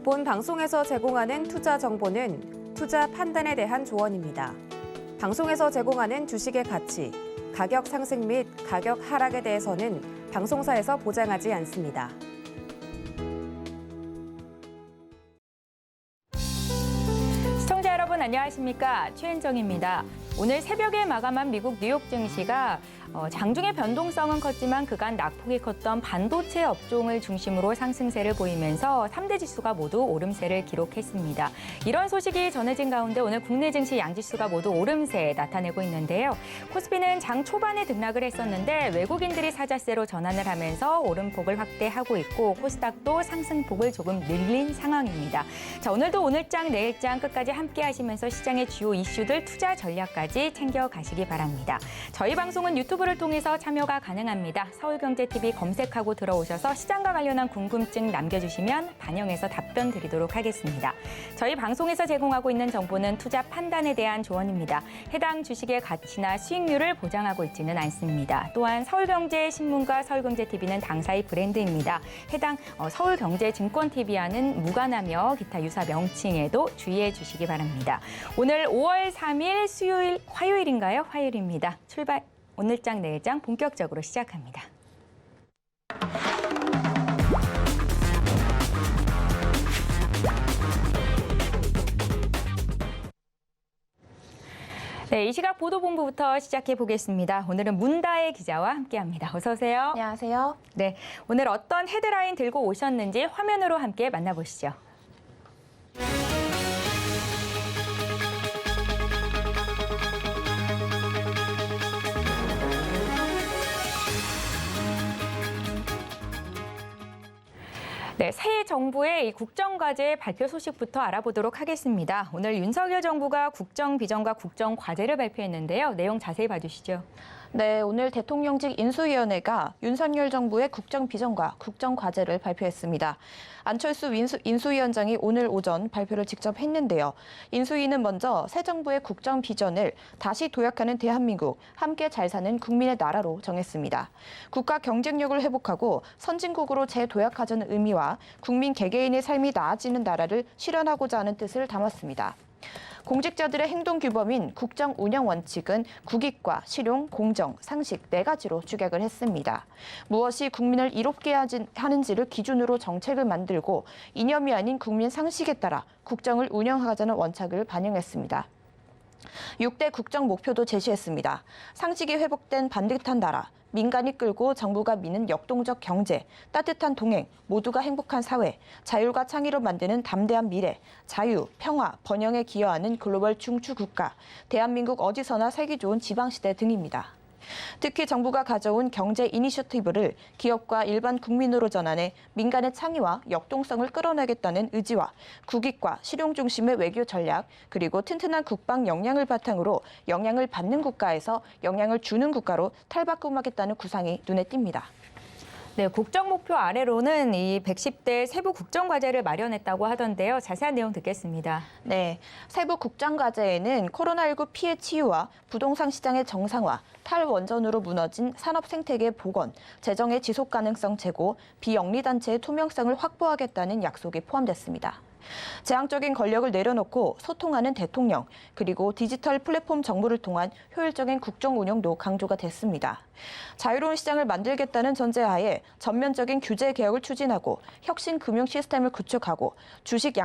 본 방송에서 제공하는 투자 정보는 투자 판단에 대한 조언입니다. 방송에서 제공하는 주식의 가치, 가격 상승 및 가격 하락에 대해서는 방송사에서 보장하지 않습니다. 시청자 여러분 안녕하십니까? 최은정입니다. 오늘 새벽에 마감한 미국 뉴욕 증시가 장중의 변동성은 컸지만 그간 낙폭이 컸던 반도체 업종을 중심으로 상승세를 보이면서 3대 지수가 모두 오름세를 기록했습니다. 이런 소식이 전해진 가운데 오늘 국내 증시 양지수가 모두 오름세 나타내고 있는데요. 코스피는 장 초반에 등락을 했었는데 외국인들이 사자세로 전환을 하면서 오름폭을 확대하고 있고 코스닥도 상승폭을 조금 늘린 상황입니다. 자, 오늘도 오늘장 내일장 끝까지 함께 하시면서 시장의 주요 이슈들 투자 전략까지 챙겨가시기 바랍니다. 저희 방송은 유튜브를 통해서 참여가 가능합니다. 서울경제TV 검색하고 들어오셔서 시장과 관련한 궁금증 남겨주시면 반영해서 답변 드리도록 하겠습니다. 저희 방송에서 제공하고 있는 정보는 투자 판단에 대한 조언입니다. 해당 주식의 가치나 수익률을 보장하고 있지는 않습니다. 또한 서울경제신문과 서울경제TV는 당사의 브랜드입니다. 해당 서울경제증권TV와는 무관하며 기타 유사 명칭에도 주의해 주시기 바랍니다. 오늘 5월 3일 수요일, 화요일인가요? 화요일입니다. 오늘장 내일장 본격적으로 시작합니다. 네, 이 시각 보도본부부터 시작해 보겠습니다. 오늘은 문다혜 기자와 함께합니다. 어서 오세요. 안녕하세요. 네, 오늘 어떤 헤드라인 들고 오셨는지 화면으로 함께 만나보시죠. 네, 새 정부의 이 국정과제 발표 소식부터 알아보도록 하겠습니다. 오늘 윤석열 정부가 국정비전과 국정과제를 발표했는데요. 내용 자세히 봐주시죠. 네, 오늘 대통령직 인수위원회가 윤석열 정부의 국정비전과 국정과제를 발표했습니다. 안철수 인수위원장이 오늘 오전 발표를 직접 했는데요. 인수위는 먼저 새 정부의 국정비전을 다시 도약하는 대한민국, 함께 잘 사는 국민의 나라로 정했습니다. 국가 경쟁력을 회복하고 선진국으로 재도약하자는 의미와 국민 개개인의 삶이 나아지는 나라를 실현하고자 하는 뜻을 담았습니다. 공직자들의 행동 규범인 국정 운영 원칙은 국익과 실용, 공정, 상식 4가지로 축약을 했습니다. 무엇이 국민을 이롭게 하는지를 기준으로 정책을 만들고 이념이 아닌 국민 상식에 따라 국정을 운영하자는 원칙을 반영했습니다. 6대 국정 목표도 제시했습니다. 상식이 회복된 반듯한 나라, 민간이 끌고 정부가 미는 역동적 경제, 따뜻한 동행, 모두가 행복한 사회, 자율과 창의로 만드는 담대한 미래, 자유, 평화, 번영에 기여하는 글로벌 중추 국가, 대한민국 어디서나 살기 좋은 지방시대 등입니다. 특히 정부가 가져온 경제 이니셔티브를 기업과 일반 국민으로 전환해 민간의 창의와 역동성을 끌어내겠다는 의지와 국익과 실용 중심의 외교 전략, 그리고 튼튼한 국방 역량을 바탕으로 영향을 받는 국가에서 영향을 주는 국가로 탈바꿈하겠다는 구상이 눈에 띕니다. 네, 국정 목표 아래로는 이 110대 세부 국정과제를 마련했다고 하던데요. 자세한 내용 듣겠습니다. 네, 세부 국정과제에는 코로나19 피해 치유와 부동산 시장의 정상화, 탈원전으로 무너진 산업 생태계 복원, 재정의 지속 가능성 제고, 비영리단체의 투명성을 확보하겠다는 약속이 포함됐습니다. 제왕적인 권력을 내려놓고 소통하는 대통령, 그리고 디지털 플랫폼 정부를 통한 효율적인 국정 운영도 강조가 됐습니다. 자유로운 시장을 만들겠다는 전제하에 전면적인 규제 개혁을 추진하고 혁신 금융 시스템을 구축하고 주식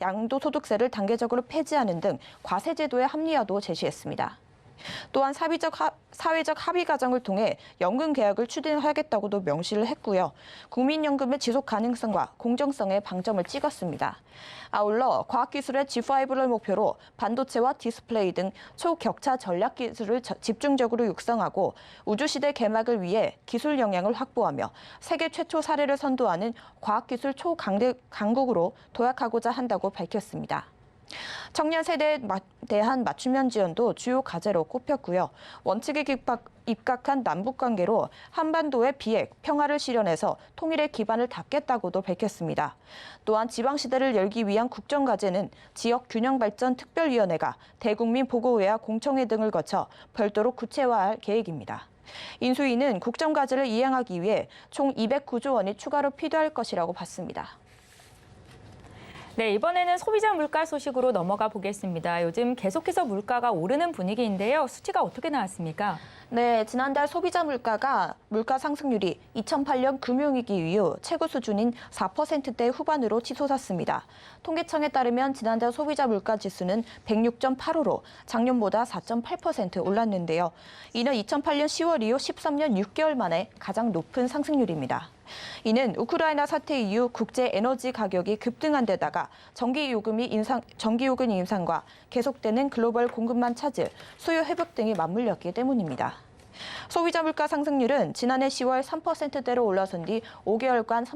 양도소득세를 단계적으로 폐지하는 등 과세 제도의 합리화도 제시했습니다. 또한 사회적 합의 과정을 통해 연금 개혁을 추진하겠다고도 명시를 했고요. 국민연금의 지속 가능성과 공정성에 방점을 찍었습니다. 아울러 과학기술의 G5를 목표로 반도체와 디스플레이 등 초격차 전략 기술을 집중적으로 육성하고 우주시대 개막을 위해 기술 역량을 확보하며 세계 최초 사례를 선도하는 과학기술 초강국으로 도약하고자 한다고 밝혔습니다. 청년 세대에 대한 맞춤형 지원도 주요 과제로 꼽혔고요. 원칙에 입각한 남북관계로 한반도의 비핵, 평화를 실현해서 통일의 기반을 닦겠다고도 밝혔습니다. 또한 지방시대를 열기 위한 국정과제는 지역균형발전특별위원회가 대국민 보고회와 공청회 등을 거쳐 별도로 구체화할 계획입니다. 인수위는 국정과제를 이행하기 위해 총 209조 원이 추가로 필요할 것이라고 봤습니다. 네, 이번에는 소비자 물가 소식으로 넘어가 보겠습니다. 요즘 계속해서 물가가 오르는 분위기인데요. 수치가 어떻게 나왔습니까? 네, 지난달 소비자 물가 상승률이 2008년 금융위기 이후 최고 수준인 4%대 후반으로 치솟았습니다. 통계청에 따르면 지난달 소비자 물가 지수는 106.85로 작년보다 4.8% 올랐는데요. 이는 2008년 10월 이후 13년 6개월 만에 가장 높은 상승률입니다. 이는 우크라이나 사태 이후 국제 에너지 가격이 급등한 데다가 전기요금 인상과 계속되는 글로벌 공급망 차질, 수요 회복 등이 맞물렸기 때문입니다. 소비자 물가 상승률은 지난해 10월 3%대로 올라선 뒤 5개월간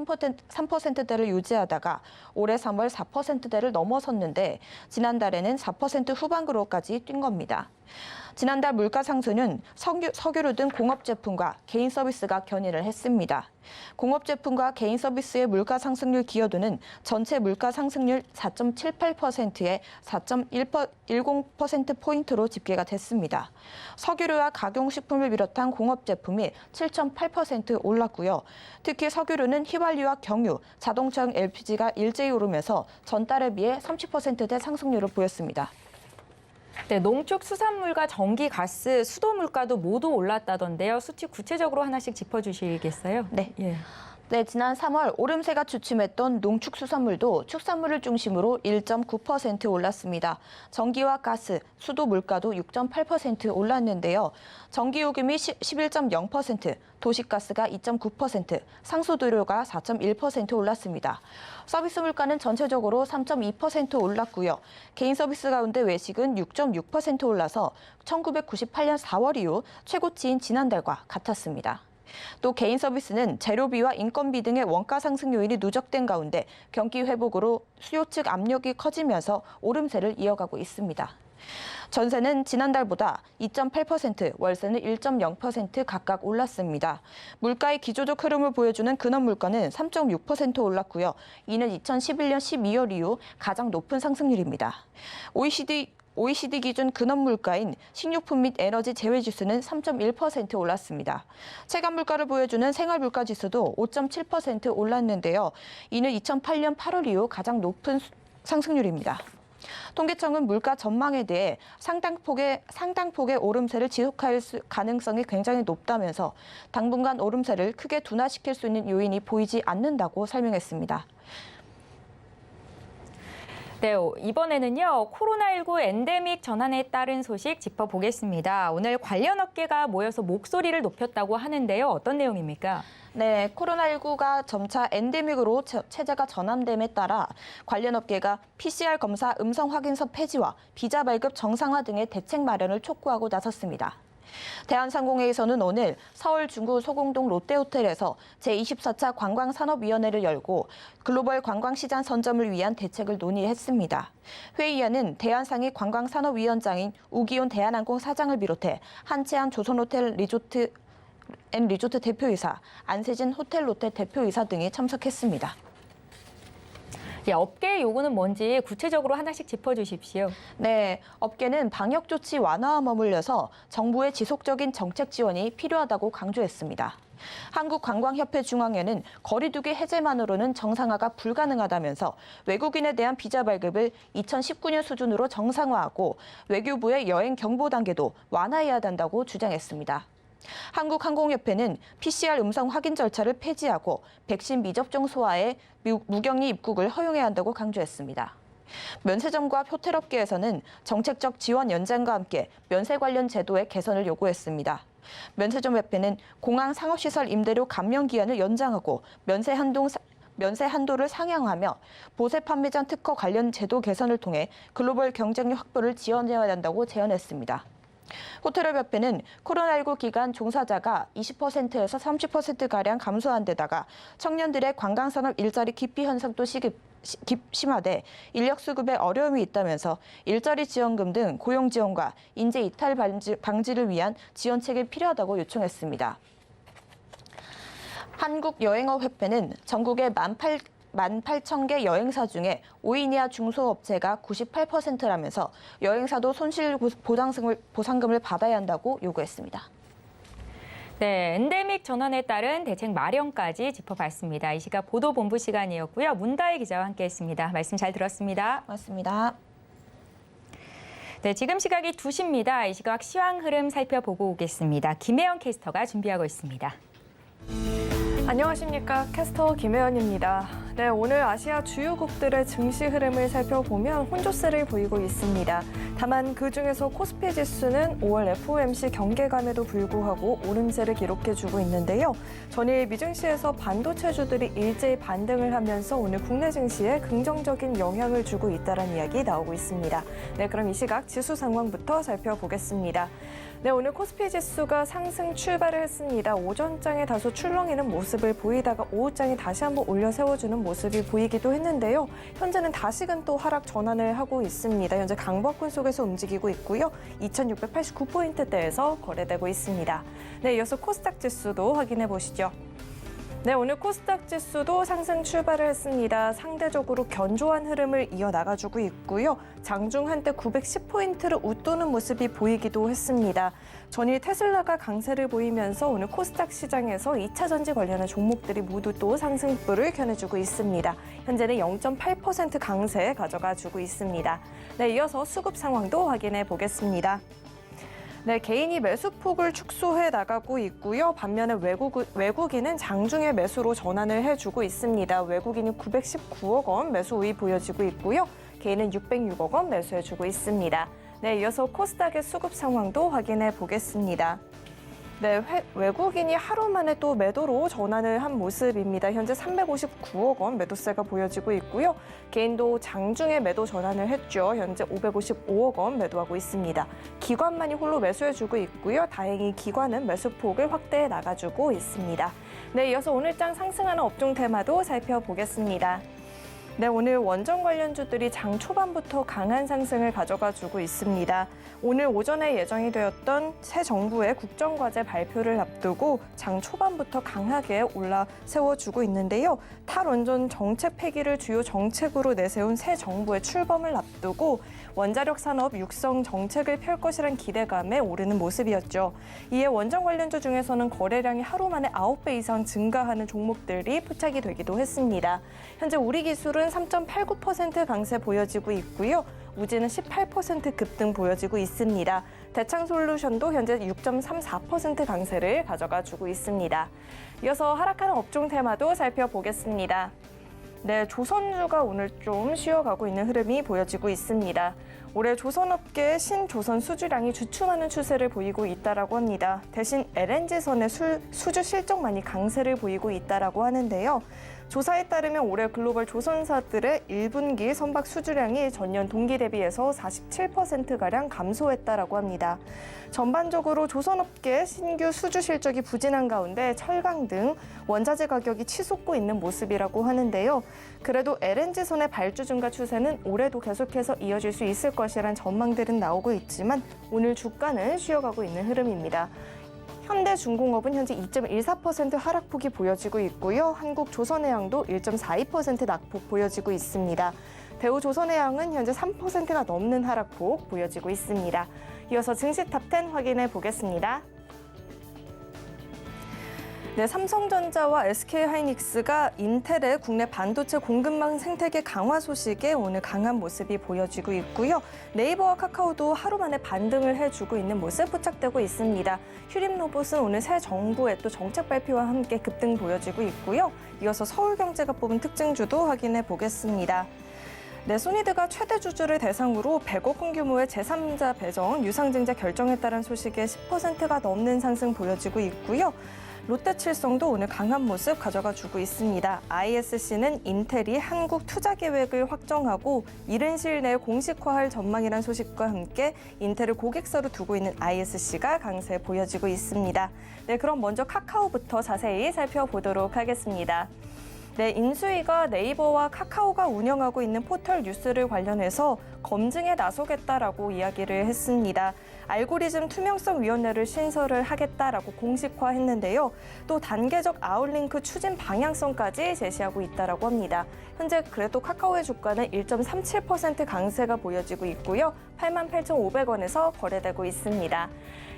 3%대를 유지하다가 올해 3월 4%대를 넘어섰는데 지난달에는 4% 후반으로까지 뛴 겁니다. 지난달 물가 상승은 석유류 등 공업 제품과 개인 서비스가 견인을 했습니다. 공업 제품과 개인 서비스의 물가 상승률 기여도는 전체 물가 상승률 4.78%에 4.10%포인트로 집계가 됐습니다. 석유류와 가공식품을 비롯한 공업 제품이 7.8% 올랐고요. 특히 석유류는 휘발유와 경유, 자동차용 LPG가 일제히 오르면서 전달에 비해 30%대 상승률을 보였습니다. 네, 농축 수산물과 전기, 가스, 수도 물가도 모두 올랐다던데요. 수치 구체적으로 하나씩 짚어주시겠어요? 네. 예. 네, 지난 3월 오름세가 주춤했던 농축수산물도 축산물을 중심으로 1.9% 올랐습니다. 전기와 가스, 수도 물가도 6.8% 올랐는데요. 전기요금이 11.0%, 도시가스가 2.9%, 상수도료가 4.1% 올랐습니다. 서비스 물가는 전체적으로 3.2% 올랐고요. 개인 서비스 가운데 외식은 6.6% 올라서 1998년 4월 이후 최고치인 지난달과 같았습니다. 또 개인 서비스는 재료비와 인건비 등의 원가 상승 요인이 누적된 가운데 경기 회복으로 수요 측 압력이 커지면서 오름세를 이어가고 있습니다. 전세는 지난달보다 2.8%, 월세는 1.0% 각각 올랐습니다. 물가의 기조적 흐름을 보여주는 근원 물가는 3.6% 올랐고요. 이는 2011년 12월 이후 가장 높은 상승률입니다. OECD 기준 근원 물가인 식료품 및 에너지 제외 지수는 3.1% 올랐습니다. 체감 물가를 보여주는 생활 물가 지수도 5.7% 올랐는데요. 이는 2008년 8월 이후 가장 높은 상승률입니다. 통계청은 물가 전망에 대해 상당 폭의 오름세를 지속할 가능성이 굉장히 높다면서 당분간 오름세를 크게 둔화시킬 수 있는 요인이 보이지 않는다고 설명했습니다. 네, 이번에는요, 코로나19 엔데믹 전환에 따른 소식 짚어보겠습니다. 오늘 관련 업계가 모여서 목소리를 높였다고 하는데요. 어떤 내용입니까? 네, 코로나19가 점차 엔데믹으로 체제가 전환됨에 따라 관련 업계가 PCR 검사 음성 확인서 폐지와 비자 발급 정상화 등의 대책 마련을 촉구하고 나섰습니다. 대한상공회에서는 오늘 서울 중구 소공동 롯데호텔에서 제24차 관광산업위원회를 열고 글로벌 관광시장 선점을 위한 대책을 논의했습니다. 회의에는 대한상의 관광산업위원장인 우기훈 대한항공 사장을 비롯해 한채한 조선호텔 리조트 대표이사, 안세진 호텔롯데 대표이사 등이 참석했습니다. 예, 업계의 요구는 뭔지 구체적으로 하나씩 짚어주십시오. 네, 업계는 방역 조치 완화와 머물려서 정부의 지속적인 정책 지원이 필요하다고 강조했습니다. 한국관광협회 중앙회는 거리두기 해제만으로는 정상화가 불가능하다면서 외국인에 대한 비자 발급을 2019년 수준으로 정상화하고 외교부의 여행 경보 단계도 완화해야 한다고 주장했습니다. 한국항공협회는 PCR 음성 확인 절차를 폐지하고 백신 미접종 소아의 무격리 입국을 허용해야 한다고 강조했습니다. 면세점과 호텔업계에서는 정책적 지원 연장과 함께 면세 관련 제도의 개선을 요구했습니다. 면세점협회는 공항 상업시설 임대료 감면 기한을 연장하고 면세 한도를 상향하며 보세 판매장 특허 관련 제도 개선을 통해 글로벌 경쟁력 확보를 지원해야 한다고 제안했습니다. 호텔업협회는 코로나19 기간 종사자가 20%에서 30%가량 감소한 데다가 청년들의 관광산업 일자리 기피 현상도 심화돼 인력 수급에 어려움이 있다면서 일자리 지원금 등 고용 지원과 인재 이탈 방지를 위한 지원책이 필요하다고 요청했습니다. 한국여행업협회는 전국의 18,000개 여행사 중에 5인 이하 중소업체가 98%라면서 여행사도 손실 보상금을 받아야 한다고 요구했습니다. 네, 엔데믹 전환에 따른 대책 마련까지 짚어봤습니다. 이 시각 보도본부 시간이었고요. 문다혜 기자와 함께했습니다. 말씀 잘 들었습니다. 맞습니다. 네, 지금 시각이 2시입니다. 이 시각 시황 흐름 살펴보고 오겠습니다. 김혜영 캐스터가 준비하고 있습니다. 안녕하십니까. 캐스터 김혜연입니다. 네, 오늘 아시아 주요국들의 증시 흐름을 살펴보면 혼조세를 보이고 있습니다. 다만 그중에서 코스피 지수는 5월 FOMC 경계감에도 불구하고 오름세를 기록해주고 있는데요. 전일 미증시에서 반도체주들이 일제히 반등을 하면서 오늘 국내 증시에 긍정적인 영향을 주고 있다는 이야기 나오고 있습니다. 네, 그럼 이 시각 지수 상황부터 살펴보겠습니다. 네, 오늘 코스피 지수가 상승 출발을 했습니다. 오전장에 다소 출렁이는 모습을 보이다가 오후장에 다시 한번 올려 세워주는 모습이 보이기도 했는데요. 현재는 다시금 또 하락 전환을 하고 있습니다. 현재 강보권 속에서 움직이고 있고요. 2689포인트대에서 거래되고 있습니다. 네, 이어서 코스닥 지수도 확인해 보시죠. 네, 오늘 코스닥 지수도 상승 출발을 했습니다. 상대적으로 견조한 흐름을 이어나가주고 있고요. 장중 한때 910포인트를 웃도는 모습이 보이기도 했습니다. 전일 테슬라가 강세를 보이면서 오늘 코스닥 시장에서 2차 전지 관련한 종목들이 모두 또 상승불을 켜내주고 있습니다. 현재는 0.8% 강세 가져가주고 있습니다. 네, 이어서 수급 상황도 확인해 보겠습니다. 네, 개인이 매수폭을 축소해 나가고 있고요. 반면에 외국인은 장중에 매수로 전환을 해주고 있습니다. 외국인이 919억 원 매수 우위 보여지고 있고요. 개인은 606억 원 매수해주고 있습니다. 네, 이어서 코스닥의 수급 상황도 확인해 보겠습니다. 네, 외국인이 하루 만에 또 매도로 전환을 한 모습입니다. 현재 359억 원 매도세가 보여지고 있고요. 개인도 장중에 매도 전환을 했죠. 현재 555억 원 매도하고 있습니다. 기관만이 홀로 매수해주고 있고요. 다행히 기관은 매수폭을 확대해 나가주고 있습니다. 네, 이어서 오늘장 상승하는 업종 테마도 살펴보겠습니다. 네, 오늘 원전 관련주들이 장 초반부터 강한 상승을 가져가주고 있습니다. 오늘 오전에 예정이 되었던 새 정부의 국정과제 발표를 앞두고 장 초반부터 강하게 올라세워주고 있는데요. 탈원전 정책 폐기를 주요 정책으로 내세운 새 정부의 출범을 앞두고 원자력 산업 육성 정책을 펼 것이란 기대감에 오르는 모습이었죠. 이에 원전 관련주 중에서는 거래량이 하루 만에 9배 이상 증가하는 종목들이 포착이 되기도 했습니다. 현재 우리 기술은 3.89% 강세 보여지고 있고요. 우지는 18% 급등 보여지고 있습니다. 대창솔루션도 현재 6.34% 강세를 가져가주고 있습니다. 이어서 하락하는 업종 테마도 살펴보겠습니다. 네, 조선주가 오늘 좀 쉬어가고 있는 흐름이 보여지고 있습니다. 올해 조선업계의 신조선 수주량이 주춤하는 추세를 보이고 있다라고 합니다. 대신 LNG선의 수주 실적만이 강세를 보이고 있다라고 하는데요. 조사에 따르면 올해 글로벌 조선사들의 1분기 선박 수주량이 전년 동기 대비해서 47%가량 감소했다라고 합니다. 전반적으로 조선업계의 신규 수주 실적이 부진한 가운데 철강 등 원자재 가격이 치솟고 있는 모습이라고 하는데요. 그래도 LNG선의 발주 증가 추세는 올해도 계속해서 이어질 수 있을 것이란 전망들은 나오고 있지만 오늘 주가는 쉬어가고 있는 흐름입니다. 현대중공업은 현재 2.14% 하락폭이 보여지고 있고요. 한국조선해양도 1.42% 낙폭 보여지고 있습니다. 대우조선해양은 현재 3%가 넘는 하락폭 보여지고 있습니다. 이어서 증시 탑10 확인해 보겠습니다. 네, 삼성전자와 SK하이닉스가 인텔의 국내 반도체 공급망 생태계 강화 소식에 오늘 강한 모습이 보여지고 있고요. 네이버와 카카오도 하루 만에 반등을 해주고 있는 모습 포착되고 있습니다. 휴림로봇은 오늘 새 정부의 또 정책 발표와 함께 급등 보여지고 있고요. 이어서 서울경제가 뽑은 특징주도 확인해 보겠습니다. 네, 소니드가 최대 주주를 대상으로 100억 원 규모의 제3자 배정 유상증자 결정했다는 소식에 10%가 넘는 상승 보여지고 있고요. 롯데칠성도 오늘 강한 모습 가져가주고 있습니다. ISC는 인텔이 한국 투자 계획을 확정하고 이른 시일 내에 공식화할 전망이라는 소식과 함께 인텔을 고객사로 두고 있는 ISC가 강세 보여지고 있습니다. 네, 그럼 먼저 카카오부터 자세히 살펴보도록 하겠습니다. 네, 인수위가 네이버와 카카오가 운영하고 있는 포털 뉴스를 관련해서 검증에 나서겠다라고 이야기를 했습니다. 알고리즘 투명성위원회를 신설을 하겠다라고 공식화했는데요. 또 단계적 아웃링크 추진 방향성까지 제시하고 있다라고 합니다. 현재 그래도 카카오의 주가는 1.37% 강세가 보여지고 있고요. 88,500원에서 거래되고 있습니다.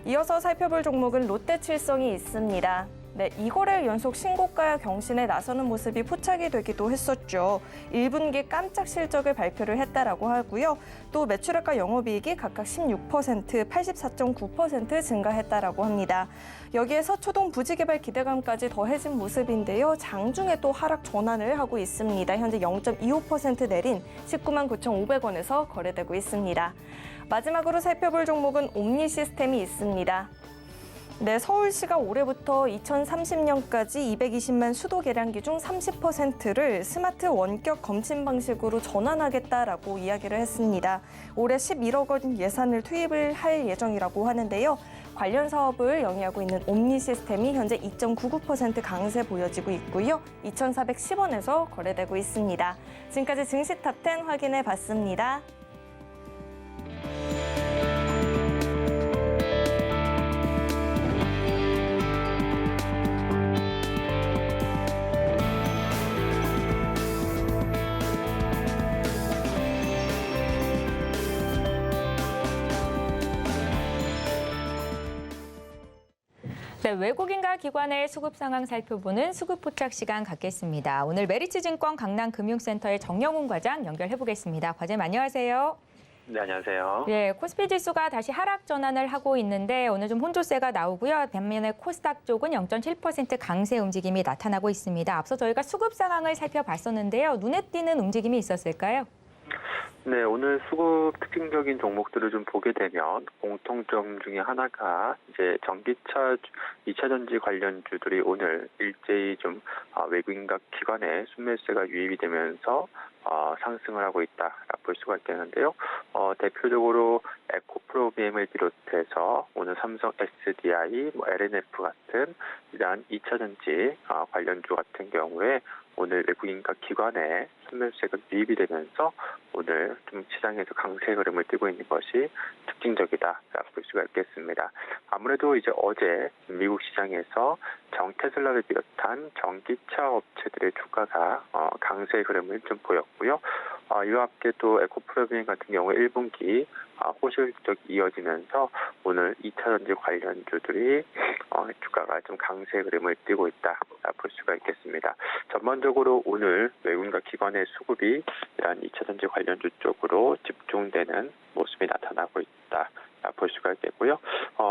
이어서 살펴볼 종목은 롯데칠성이 있습니다. 네, 2거래일 연속 신고가 경신에 나서는 모습이 포착이 되기도 했었죠. 1분기 깜짝 실적을 발표를 했다라고 하고요. 또 매출액과 영업이익이 각각 16%, 84.9% 증가했다라고 합니다. 여기에서 초동 부지개발 기대감까지 더해진 모습인데요. 장중에 또 하락 전환을 하고 있습니다. 현재 0.25% 내린 19만 9,500원에서 거래되고 있습니다. 마지막으로 살펴볼 종목은 옴니시스템이 있습니다. 네, 서울시가 올해부터 2030년까지 220만 수도 계량기 중 30%를 스마트 원격 검침 방식으로 전환하겠다라고 이야기를 했습니다. 올해 11억 원 예산을 투입을 할 예정이라고 하는데요. 관련 사업을 영위하고 있는 옴니시스템이 현재 2.99% 강세 보여지고 있고요. 2,410원에서 거래되고 있습니다. 지금까지 증시 탑10 확인해 봤습니다. 네, 외국인과 기관의 수급 상황 살펴보는 수급 포착 시간 갖겠습니다. 오늘 메리츠증권 강남금융센터의 정영훈 과장 연결해 보겠습니다. 과장님 안녕하세요. 네, 안녕하세요. 예, 코스피 지수가 다시 하락 전환을 하고 있는데 오늘 좀 혼조세가 나오고요. 반면에 코스닥 쪽은 0.7% 강세 움직임이 나타나고 있습니다. 앞서 저희가 수급 상황을 살펴봤었는데요. 눈에 띄는 움직임이 있었을까요? 네, 오늘 수급 특징적인 종목들을 좀 보게 되면 공통점 중에 하나가 이제 전기차 2차 전지 관련주들이 오늘 일제히 좀 외국인과 기관의 순매수세가 유입이 되면서 상승을 하고 있다라고 볼 수가 있겠는데요. 대표적으로 에코프로비엠을 비롯해서 오늘 삼성 SDI, LNF 같은 이러한 2차 전지 관련주 같은 경우에 오늘 외국인과 기관의 순매수세가 유입이 되면서 오늘 좀 시장에서 강세 흐름을 띠고 있는 것이 특징적이다라고 볼 수가 있겠습니다. 아무래도 이제 어제 미국 시장에서 테슬라를 비롯한 전기차 업체들의 주가가 강세 흐름을 좀 보였고요. 이와 함께 또 에코프로비엠 같은 경우 1분기 호실적 이어지면서 오늘 2차 전지 관련주들이 주가가 좀 강세 흐름을 띠고 있다 볼 수가 있겠습니다. 전반적으로 오늘 외국인과 기관의 수급이 이러한 2차 전지 관련주 쪽으로 집중되는 모습이 나타나고 있다 볼 수가 있겠고요.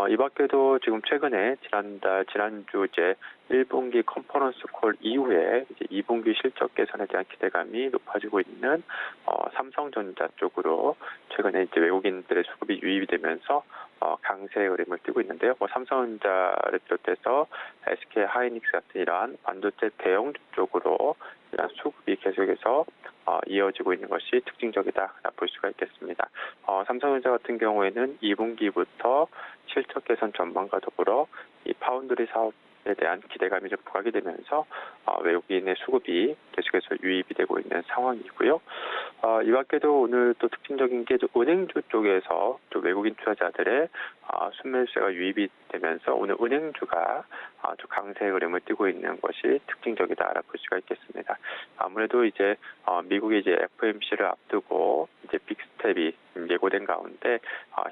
이 밖에도 지금 최근에 지난주 이제 1분기 컨퍼런스 콜 이후에 이제 2분기 실적 개선에 대한 기대감이 높아지고 있는 삼성전자 쪽으로 최근에 이제 외국인들의 수급이 유입이 되면서 강세 흐름을 띠고 있는데요. 삼성전자를 비롯해서 SK 하이닉스 같은 이러한 반도체 대형주 쪽으로 이러한 수급이 계속해서 이어지고 있는 것이 특징적이다 볼 수가 있겠습니다. 삼성전자 같은 경우에는 2분기부터 실적 개선 전망과 더불어 이 파운드리 사업에 대한 기대감이 좀 부각이 되면서 외국인의 수급이 계속해서 유입이 되고 있는 상황이고요. 이 밖에도 오늘 또 특징적인 게 은행주 쪽에서 좀 외국인 투자자들의 순매수세가 유입이 되면서 오늘 은행주가 아주 강세 흐름을 띠고 있는 것이 특징적이다라고 볼 수가 있겠습니다. 아무래도 이제 미국의 이제 FOMC를 앞두고 이제 빅스텝이 예고된 가운데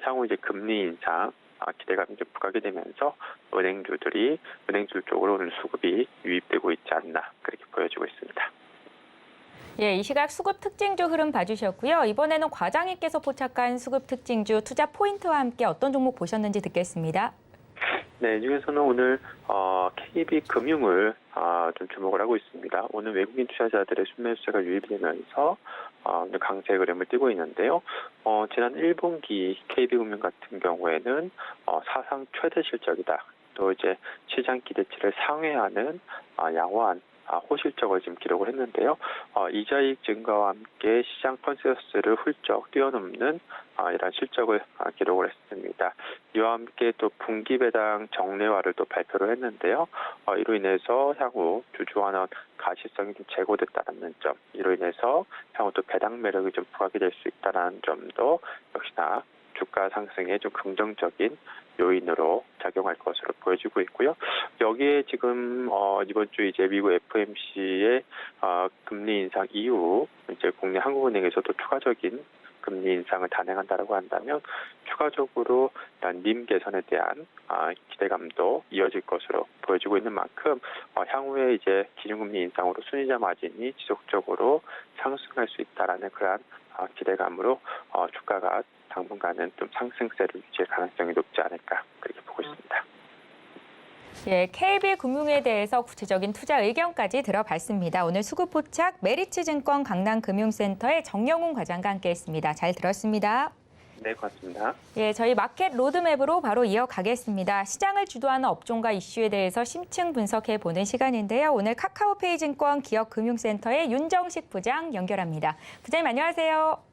향후 이제 금리 인상 기대감이 좀 부각이 되면서 은행주 쪽으로 오늘 수급이 유입되고 있지 않나 그렇게 보여지고 있습니다. 예, 이 시각 수급 특징주 흐름 봐주셨고요. 이번에는 과장님께서 포착한 수급 특징주 투자 포인트와 함께 어떤 종목 보셨는지 듣겠습니다. 네, 이 중에서는 오늘 KB금융을 좀 주목을 하고 있습니다. 오늘 외국인 투자자들의 순매수세가 유입이 되면서 오늘 강세 흐름을 띠고 있는데요. 지난 1분기 KB금융 같은 경우에는 사상 최대 실적이다. 또 이제 시장 기대치를 상회하는 양호한 호실적을 지금 기록을 했는데요. 이자이익 증가와 함께 시장 컨센서스를 훌쩍 뛰어넘는 이런 실적을 기록을 했습니다. 이와 함께 또 분기 배당 정례화를 또 발표를 했는데요. 이로 인해서 향후 주주환원 가시성이 좀 제고됐다는 점, 이로 인해서 향후 또 배당 매력이 좀 부각이 될 수 있다는 점도 역시나 주가 상승에 좀 긍정적인 요인으로 작용할 것으로 보여지고 있고요. 여기에 지금 이번 주 이제 미국 FOMC의 금리 인상 이후 이제 국내 한국은행에서도 추가적인 금리 인상을 단행한다라고 한다면 추가적으로 일단 님 개선에 대한 기대감도 이어질 것으로 보여지고 있는 만큼 향후에 이제 기준금리 인상으로 순이자 마진이 지속적으로 상승할 수 있다라는 그러한 기대감으로 주가가 당분간은 좀 상승세를 유지할 가능성이 높지 않을까 그렇게 보고 있습니다. 예, KB금융에 대해서 구체적인 투자 의견까지 들어봤습니다. 오늘 수급포착 메리츠증권 강남금융센터의 정영훈 과장과 함께했습니다. 잘 들었습니다. 네, 고맙습니다. 예, 저희 마켓 로드맵으로 바로 이어가겠습니다. 시장을 주도하는 업종과 이슈에 대해서 심층 분석해 보는 시간인데요. 오늘 카카오페이 증권 기업금융센터의 윤정식 부장 연결합니다. 부장님 안녕하세요.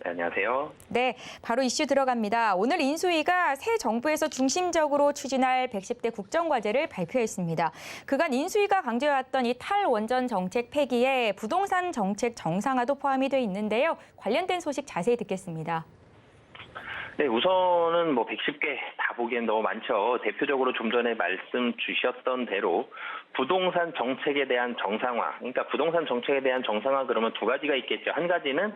네, 안녕하세요. 네, 바로 이슈 들어갑니다. 오늘 인수위가 새 정부에서 중심적으로 추진할 110대 국정과제를 발표했습니다. 그간 인수위가 강조해왔던 이 탈원전 정책 폐기에 부동산 정책 정상화도 포함이 돼 있는데요. 관련된 소식 자세히 듣겠습니다. 네, 우선은 110개 다 보기엔 너무 많죠. 대표적으로 좀 전에 말씀 주셨던 대로 부동산 정책에 대한 정상화. 그러니까 부동산 정책에 대한 정상화 그러면 두 가지가 있겠죠. 한 가지는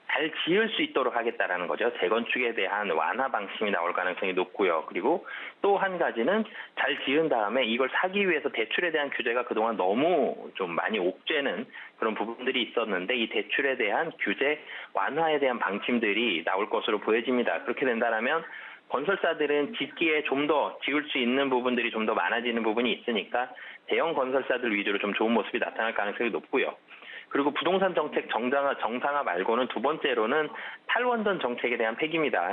잘 지을 수 있도록 하겠다라는 거죠. 재건축에 대한 완화 방침이 나올 가능성이 높고요. 그리고 또 한 가지는 잘 지은 다음에 이걸 사기 위해서 대출에 대한 규제가 그동안 너무 좀 많이 옥죄는 그런 부분들이 있었는데 이 대출에 대한 규제 완화에 대한 방침들이 나올 것으로 보여집니다. 그렇게 된다면 건설사들은 짓기에 좀 더 지을 수 있는 부분들이 좀 더 많아지는 부분이 있으니까 대형 건설사들 위주로 좀 좋은 모습이 나타날 가능성이 높고요. 그리고 부동산 정책 정상화 말고는 두 번째로는 탈원전 정책에 대한 폐기입니다.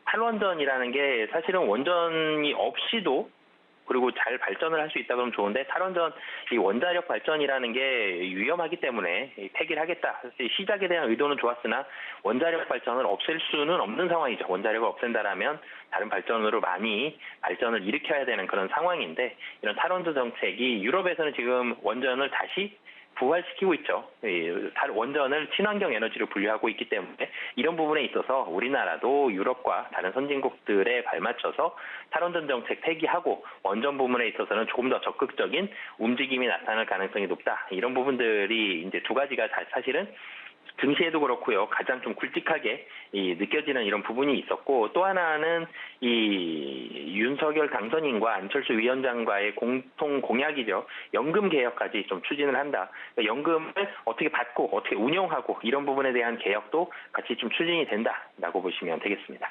탈원전이라는 게 사실은 원전이 없이도 그리고 잘 발전을 할 수 있다 그러면 좋은데 탈원전 이 원자력 발전이라는 게 위험하기 때문에 폐기를 하겠다. 시작에 대한 의도는 좋았으나 원자력 발전을 없앨 수는 없는 상황이죠. 원자력을 없앤다라면 다른 발전으로 많이 발전을 일으켜야 되는 그런 상황인데 이런 탈원전 정책이 유럽에서는 지금 원전을 다시 부활시키고 있죠. 원전을 친환경 에너지로 분류하고 있기 때문에 이런 부분에 있어서 우리나라도 유럽과 다른 선진국들에 발맞춰서 탈원전 정책 폐기하고 원전 부분에 있어서는 조금 더 적극적인 움직임이 나타날 가능성이 높다. 이런 부분들이 이제 두 가지가 사실은 증시에도 그렇고요. 가장 좀 굵직하게 느껴지는 이런 부분이 있었고 또 하나는 이 윤석열 당선인과 안철수 위원장과의 공통 공약이죠. 연금 개혁까지 좀 추진을 한다. 그러니까 연금을 어떻게 받고 어떻게 운용하고 이런 부분에 대한 개혁도 같이 좀 추진이 된다라고 보시면 되겠습니다.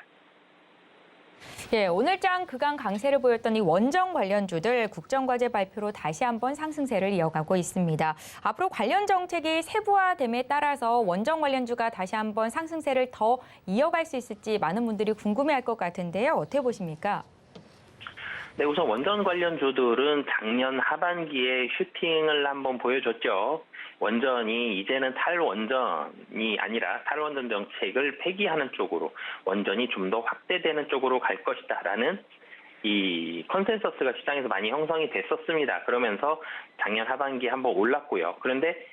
예, 오늘장 그간 강세를 보였던 이 원전 관련주들 국정과제 발표로 다시 한번 상승세를 이어가고 있습니다. 앞으로 관련 정책이 세부화됨에 따라서 원전 관련주가 다시 한번 상승세를 더 이어갈 수 있을지 많은 분들이 궁금해할 것 같은데요. 어떻게 보십니까? 네, 우선 원전 관련주들은 작년 하반기에 슈팅을 한번 보여줬죠. 원전이 이제는 탈원전이 아니라 탈원전 정책을 폐기하는 쪽으로 원전이 좀 더 확대되는 쪽으로 갈 것이다라는 이 컨센서스가 시장에서 많이 형성이 됐었습니다. 그러면서 작년 하반기에 한번 올랐고요. 그런데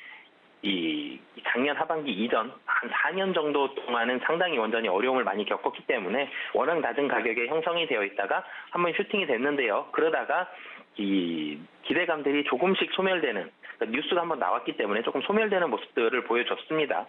이 작년 하반기 이전 한 4년 정도 동안은 상당히 원전이 어려움을 많이 겪었기 때문에 워낙 낮은 가격에 형성이 되어 있다가 한번 슈팅이 됐는데요. 그러다가 이 기대감들이 조금씩 소멸되는 그러니까 뉴스가 한번 나왔기 때문에 조금 소멸되는 모습들을 보여줬습니다.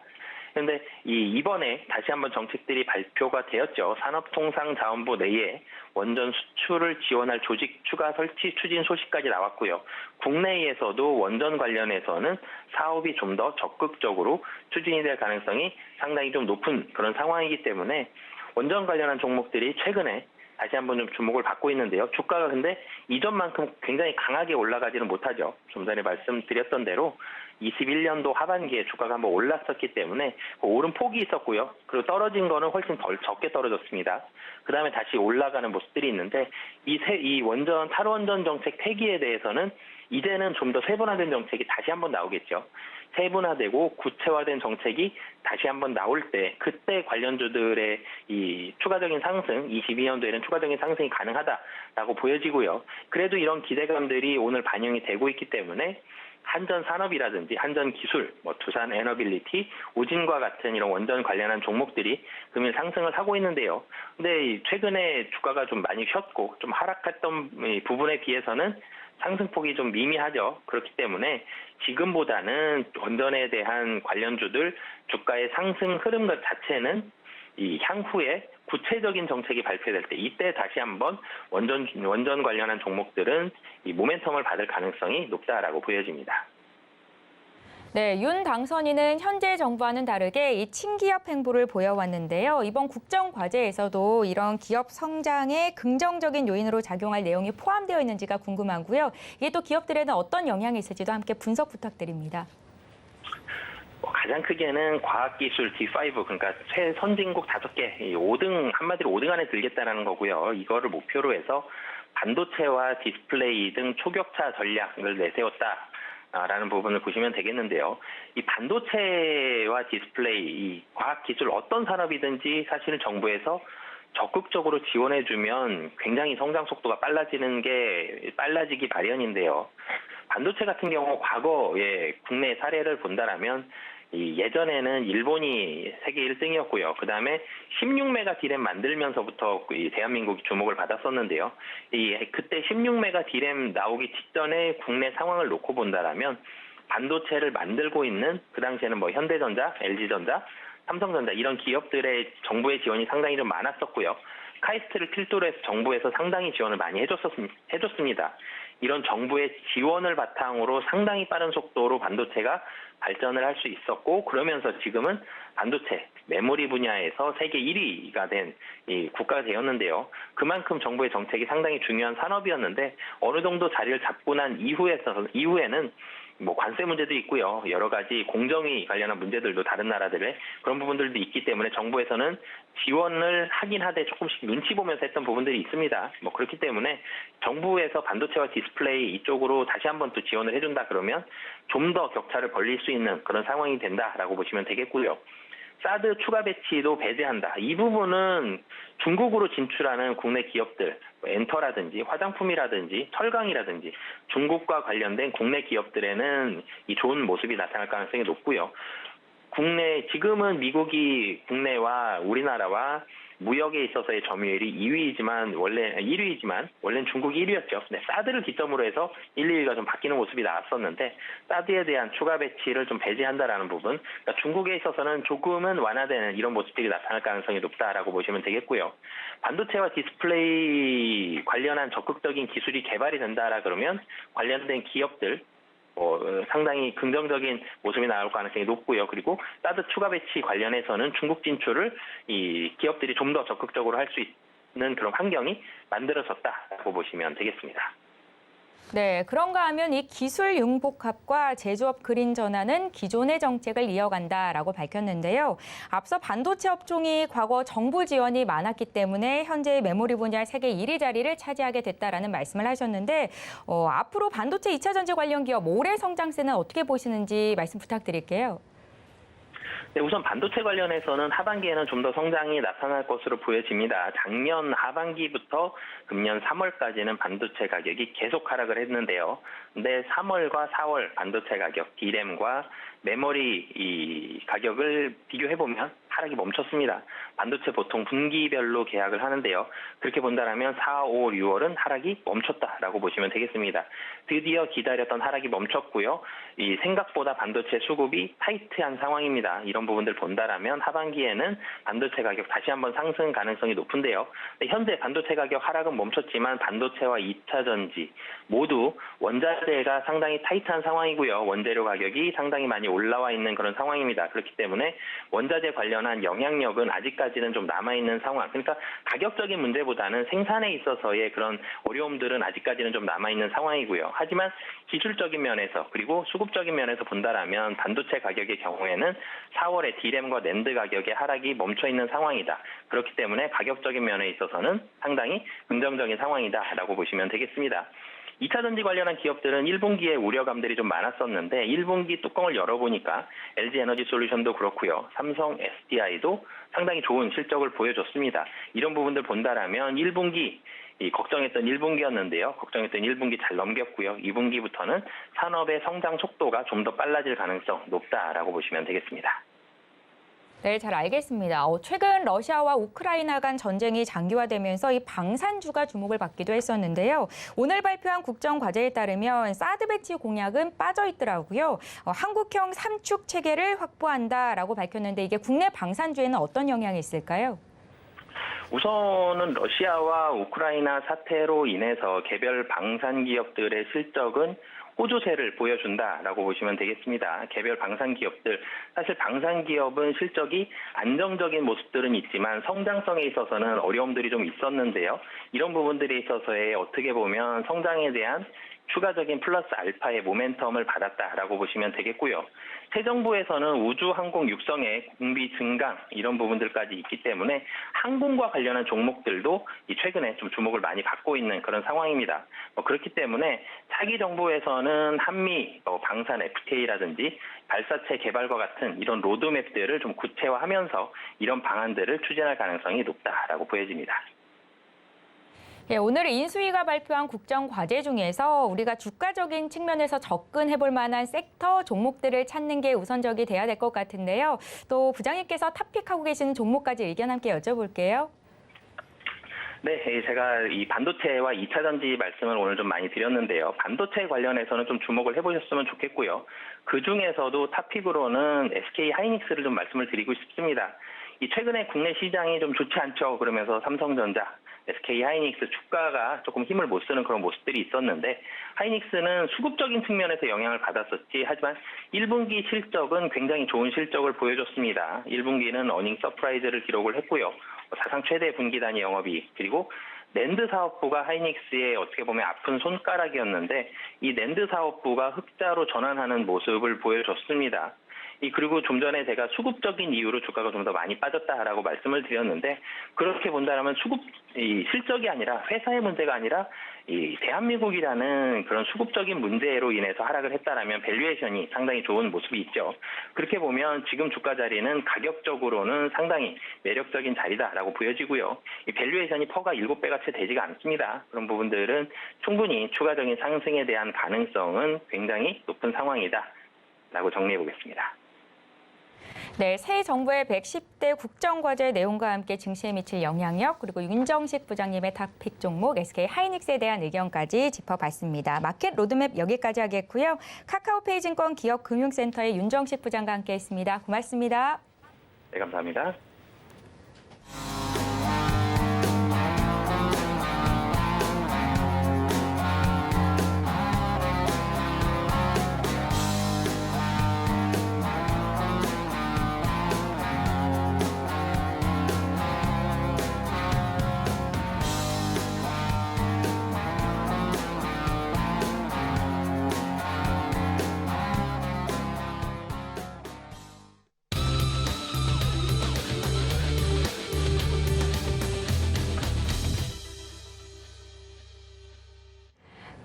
그런데 이번에 다시 한번 정책들이 발표가 되었죠. 산업통상자원부 내에 원전 수출을 지원할 조직 추가 설치 추진 소식까지 나왔고요. 국내에서도 원전 관련해서는 사업이 좀 더 적극적으로 추진이 될 가능성이 상당히 좀 높은 그런 상황이기 때문에 원전 관련한 종목들이 최근에 다시 한번 좀 주목을 받고 있는데요. 주가가 근데 이전만큼 굉장히 강하게 올라가지는 못하죠. 좀 전에 말씀드렸던 대로 21년도 하반기에 주가가 한번 올랐었기 때문에 오른 폭이 있었고요. 그리고 떨어진 거는 훨씬 덜 적게 떨어졌습니다. 그 다음에 다시 올라가는 모습들이 있는데 이 원전 탈원전 정책 폐기에 대해서는 이제는 좀 더 세분화된 정책이 다시 한번 나오겠죠. 세분화되고 구체화된 정책이 다시 한번 나올 때 그때 관련주들의 이 추가적인 상승, 22년도에는 추가적인 상승이 가능하다라고 보여지고요. 그래도 이런 기대감들이 오늘 반영이 되고 있기 때문에 한전산업이라든지 한전기술, 두산에너빌리티, 우진과 같은 이런 원전 관련한 종목들이 금일 상승을 하고 있는데요. 근데 최근에 주가가 좀 많이 쉬었고 좀 하락했던 이 부분에 비해서는 상승폭이 좀 미미하죠. 그렇기 때문에 지금보다는 원전에 대한 관련주들 주가의 상승 흐름 것 자체는 이 향후에 구체적인 정책이 발표될 때 이때 다시 한번 원전 관련한 종목들은 이 모멘텀을 받을 가능성이 높다라고 보여집니다. 네, 윤 당선인은 현재 정부와는 다르게 이 친기업 행보를 보여왔는데요. 이번 국정과제에서도 이런 기업 성장에 긍정적인 요인으로 작용할 내용이 포함되어 있는지가 궁금하고요. 이게 또 기업들에는 어떤 영향이 있을지도 함께 분석 부탁드립니다. 가장 크게는 과학기술 D5, 그러니까 최선진국 5개, 5등, 한마디로 5등 안에 들겠다는 거고요. 이거를 목표로 해서 반도체와 디스플레이 등 초격차 전략을 내세웠다라는 부분을 보시면 되겠는데요. 이 반도체와 디스플레이, 이 과학기술 어떤 산업이든지 사실은 정부에서 적극적으로 지원해주면 굉장히 성장 속도가 빨라지기 마련인데요. 반도체 같은 경우 과거에 국내 사례를 본다라면 예전에는 일본이 세계 1등이었고요. 그 다음에 16메가 디램 만들면서부터 대한민국이 주목을 받았었는데요. 그때 16메가 디램 나오기 직전에 국내 상황을 놓고 본다라면 반도체를 만들고 있는 그 당시에는 현대전자, LG전자, 삼성전자 이런 기업들의 정부의 지원이 상당히 좀 많았었고요. 카이스트를 필두로 해서 정부에서 상당히 지원을 많이 해줬습니다. 이런 정부의 지원을 바탕으로 상당히 빠른 속도로 반도체가 발전을 할 수 있었고 그러면서 지금은 반도체, 메모리 분야에서 세계 1위가 된 이 국가가 되었는데요. 그만큼 정부의 정책이 상당히 중요한 산업이었는데 어느 정도 자리를 잡고 난 이후에는 관세 문제도 있고요. 여러 가지 공정위 관련한 문제들도 다른 나라들의 그런 부분들도 있기 때문에 정부에서는 지원을 하긴 하되 조금씩 눈치 보면서 했던 부분들이 있습니다. 그렇기 때문에 정부에서 반도체와 디스플레이 이쪽으로 다시 한번 또 지원을 해준다 그러면 좀 더 격차를 벌릴 수 있는 그런 상황이 된다라고 보시면 되겠고요. 사드 추가 배치도 배제한다. 이 부분은 중국으로 진출하는 국내 기업들, 엔터라든지 화장품이라든지 철강이라든지 중국과 관련된 국내 기업들에는 이 좋은 모습이 나타날 가능성이 높고요. 지금은 미국이 국내와 우리나라와 무역에 있어서의 점유율이 2위이지만 원래는 중국이 1위였죠. 네, 사드를 기점으로 해서 1, 2위가 좀 바뀌는 모습이 나왔었는데 사드에 대한 추가 배치를 좀 배제한다라는 부분. 그러니까 중국에 있어서는 조금은 완화되는 이런 모습들이 나타날 가능성이 높다라고 보시면 되겠고요. 반도체와 디스플레이 관련한 적극적인 기술이 개발이 된다라 그러면 관련된 기업들 상당히 긍정적인 모습이 나올 가능성이 높고요. 그리고 사드 추가 배치 관련해서는 중국 진출을 이 기업들이 좀 더 적극적으로 할 수 있는 그런 환경이 만들어졌다고 보시면 되겠습니다. 네, 그런가 하면 이 기술 융복합과 제조업 그린 전환은 기존의 정책을 이어간다라고 밝혔는데요. 앞서 반도체 업종이 과거 정부 지원이 많았기 때문에 현재 메모리 분야 세계 1위 자리를 차지하게 됐다라는 말씀을 하셨는데 앞으로 반도체 2차 전지 관련 기업 올해 성장세는 어떻게 보시는지 말씀 부탁드릴게요. 네, 우선 반도체 관련해서는 하반기에는 좀 더 성장이 나타날 것으로 보여집니다. 작년 하반기부터 금년 3월까지는 반도체 가격이 계속 하락을 했는데요. 근데 3월과 4월 반도체 가격, D램과 메모리 이 가격을 비교해보면 하락이 멈췄습니다. 반도체 보통 분기별로 계약을 하는데요. 그렇게 본다면 4, 5, 6월은 하락이 멈췄다라고 보시면 되겠습니다. 드디어 기다렸던 하락이 멈췄고요. 이 생각보다 반도체 수급이 타이트한 상황입니다. 이런 부분들 본다면 하반기에는 반도체 가격 다시 한번 상승 가능성이 높은데요. 현재 반도체 가격 하락은 멈췄지만 반도체와 2차 전지 모두 원자재가 상당히 타이트한 상황이고요. 원재료 가격이 상당히 많이 올라와 있는 그런 상황입니다. 그렇기 때문에 원자재 관련한 영향력은 아직까지는 좀 남아있는 상황. 그러니까 가격적인 문제보다는 생산에 있어서의 그런 어려움들은 아직까지는 좀 남아있는 상황이고요. 하지만 기술적인 면에서 그리고 수급적인 면에서 본다라면 반도체 가격의 경우에는 4월에 D램과 낸드 가격의 하락이 멈춰있는 상황이다. 그렇기 때문에 가격적인 면에 있어서는 상당히 긍정적인 상황이다라고 보시면 되겠습니다. 2차 전지 관련한 기업들은 1분기에 우려감들이 좀 많았었는데 1분기 뚜껑을 열어보니까 LG 에너지 솔루션도 그렇고요. 삼성 SDI도 상당히 좋은 실적을 보여줬습니다. 이런 부분들 본다라면 1분기 걱정했던 1분기였는데요. 걱정했던 1분기 잘 넘겼고요. 2분기부터는 산업의 성장 속도가 좀 더 빨라질 가능성 높다라고 보시면 되겠습니다. 네, 잘 알겠습니다. 최근 러시아와 우크라이나 간 전쟁이 장기화되면서 이 방산주가 주목을 받기도 했었는데요. 오늘 발표한 국정과제에 따르면 사드 배치 공약은 빠져 있더라고요. 한국형 삼축 체계를 확보한다라고 밝혔는데 이게 국내 방산주에는 어떤 영향이 있을까요? 우선은 러시아와 우크라이나 사태로 인해서 개별 방산 기업들의 실적은 호조세를 보여준다라고 보시면 되겠습니다. 개별 방산 기업들, 사실 방산 기업은 실적이 안정적인 모습들은 있지만 성장성에 있어서는 어려움들이 좀 있었는데요. 이런 부분들에 있어서의 어떻게 보면 성장에 대한 추가적인 플러스 알파의 모멘텀을 받았다라고 보시면 되겠고요. 새 정부에서는 우주 항공 육성의 공비 증강 이런 부분들까지 있기 때문에 항공과 관련한 종목들도 최근에 좀 주목을 많이 받고 있는 그런 상황입니다. 그렇기 때문에 차기 정부에서는 한미 방산 FTA라든지 발사체 개발과 같은 이런 로드맵들을 좀 구체화하면서 이런 방안들을 추진할 가능성이 높다라고 보여집니다. 예, 오늘 인수위가 발표한 국정과제 중에서 우리가 주가적인 측면에서 접근해볼 만한 섹터 종목들을 찾는 게 우선적이 돼야 될 것 같은데요. 또 부장님께서 탑픽하고 계시는 종목까지 의견 함께 여쭤볼게요. 네, 제가 이 반도체와 2차 전지 말씀을 오늘 좀 많이 드렸는데요. 반도체 관련해서는 좀 주목을 해보셨으면 좋겠고요. 그 중에서도 탑픽으로는 SK 하이닉스를 좀 말씀을 드리고 싶습니다. 이 최근에 국내 시장이 좀 좋지 않죠. 그러면서 삼성전자, SK 하이닉스 주가가 조금 힘을 못 쓰는 그런 모습들이 있었는데 하이닉스는 수급적인 측면에서 영향을 받았었지 하지만 1분기 실적은 굉장히 좋은 실적을 보여줬습니다. 1분기는 어닝 서프라이즈를 기록을 했고요. 사상 최대 분기 단위 영업이익 그리고 낸드 사업부가 하이닉스의 어떻게 보면 아픈 손가락이었는데 이 낸드 사업부가 흑자로 전환하는 모습을 보여줬습니다. 그리고 좀 전에 제가 수급적인 이유로 주가가 좀 더 많이 빠졌다라고 말씀을 드렸는데 그렇게 본다면 실적이 아니라 회사의 문제가 아니라 이 대한민국이라는 그런 수급적인 문제로 인해서 하락을 했다라면 밸류에이션이 상당히 좋은 모습이 있죠. 그렇게 보면 지금 주가 자리는 가격적으로는 상당히 매력적인 자리다라고 보여지고요. 이 밸류에이션이 퍼가 7배가 채 되지가 않습니다. 그런 부분들은 충분히 추가적인 상승에 대한 가능성은 굉장히 높은 상황이다라고 정리해 보겠습니다. 네, 새 정부의 110대 국정과제 내용과 함께 증시에 미칠 영향력 그리고 윤정식 부장님의 탑픽 종목 SK 하이닉스에 대한 의견까지 짚어봤습니다. 마켓 로드맵 여기까지 하겠고요. 카카오페이증권 기업금융센터의 윤정식 부장과 함께했습니다. 고맙습니다. 네, 감사합니다.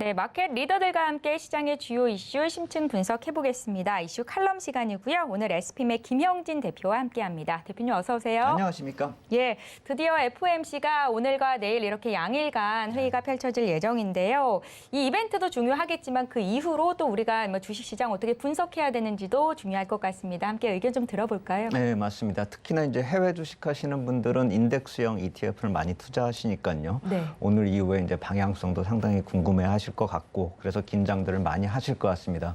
네, 마켓 리더들과 함께 시장의 주요 이슈 심층 분석해보겠습니다. 이슈 칼럼 시간이고요. 오늘 SPM의 김형진 대표와 함께합니다. 대표님 어서 오세요. 안녕하십니까? 예, 드디어 FOMC가 오늘과 내일 이렇게 양일간 회의가 펼쳐질 예정인데요. 이 이벤트도 중요하겠지만 그 이후로 또 우리가 주식시장 어떻게 분석해야 되는지도 중요할 것 같습니다. 함께 의견 좀 들어볼까요? 네, 맞습니다. 특히나 이제 해외 주식 하시는 분들은 인덱스형 ETF를 많이 투자하시니까요. 네. 오늘 이후에 이제 방향성도 상당히 궁금해하실 것 같고 그래서 긴장들을 많이 하실 것 같습니다.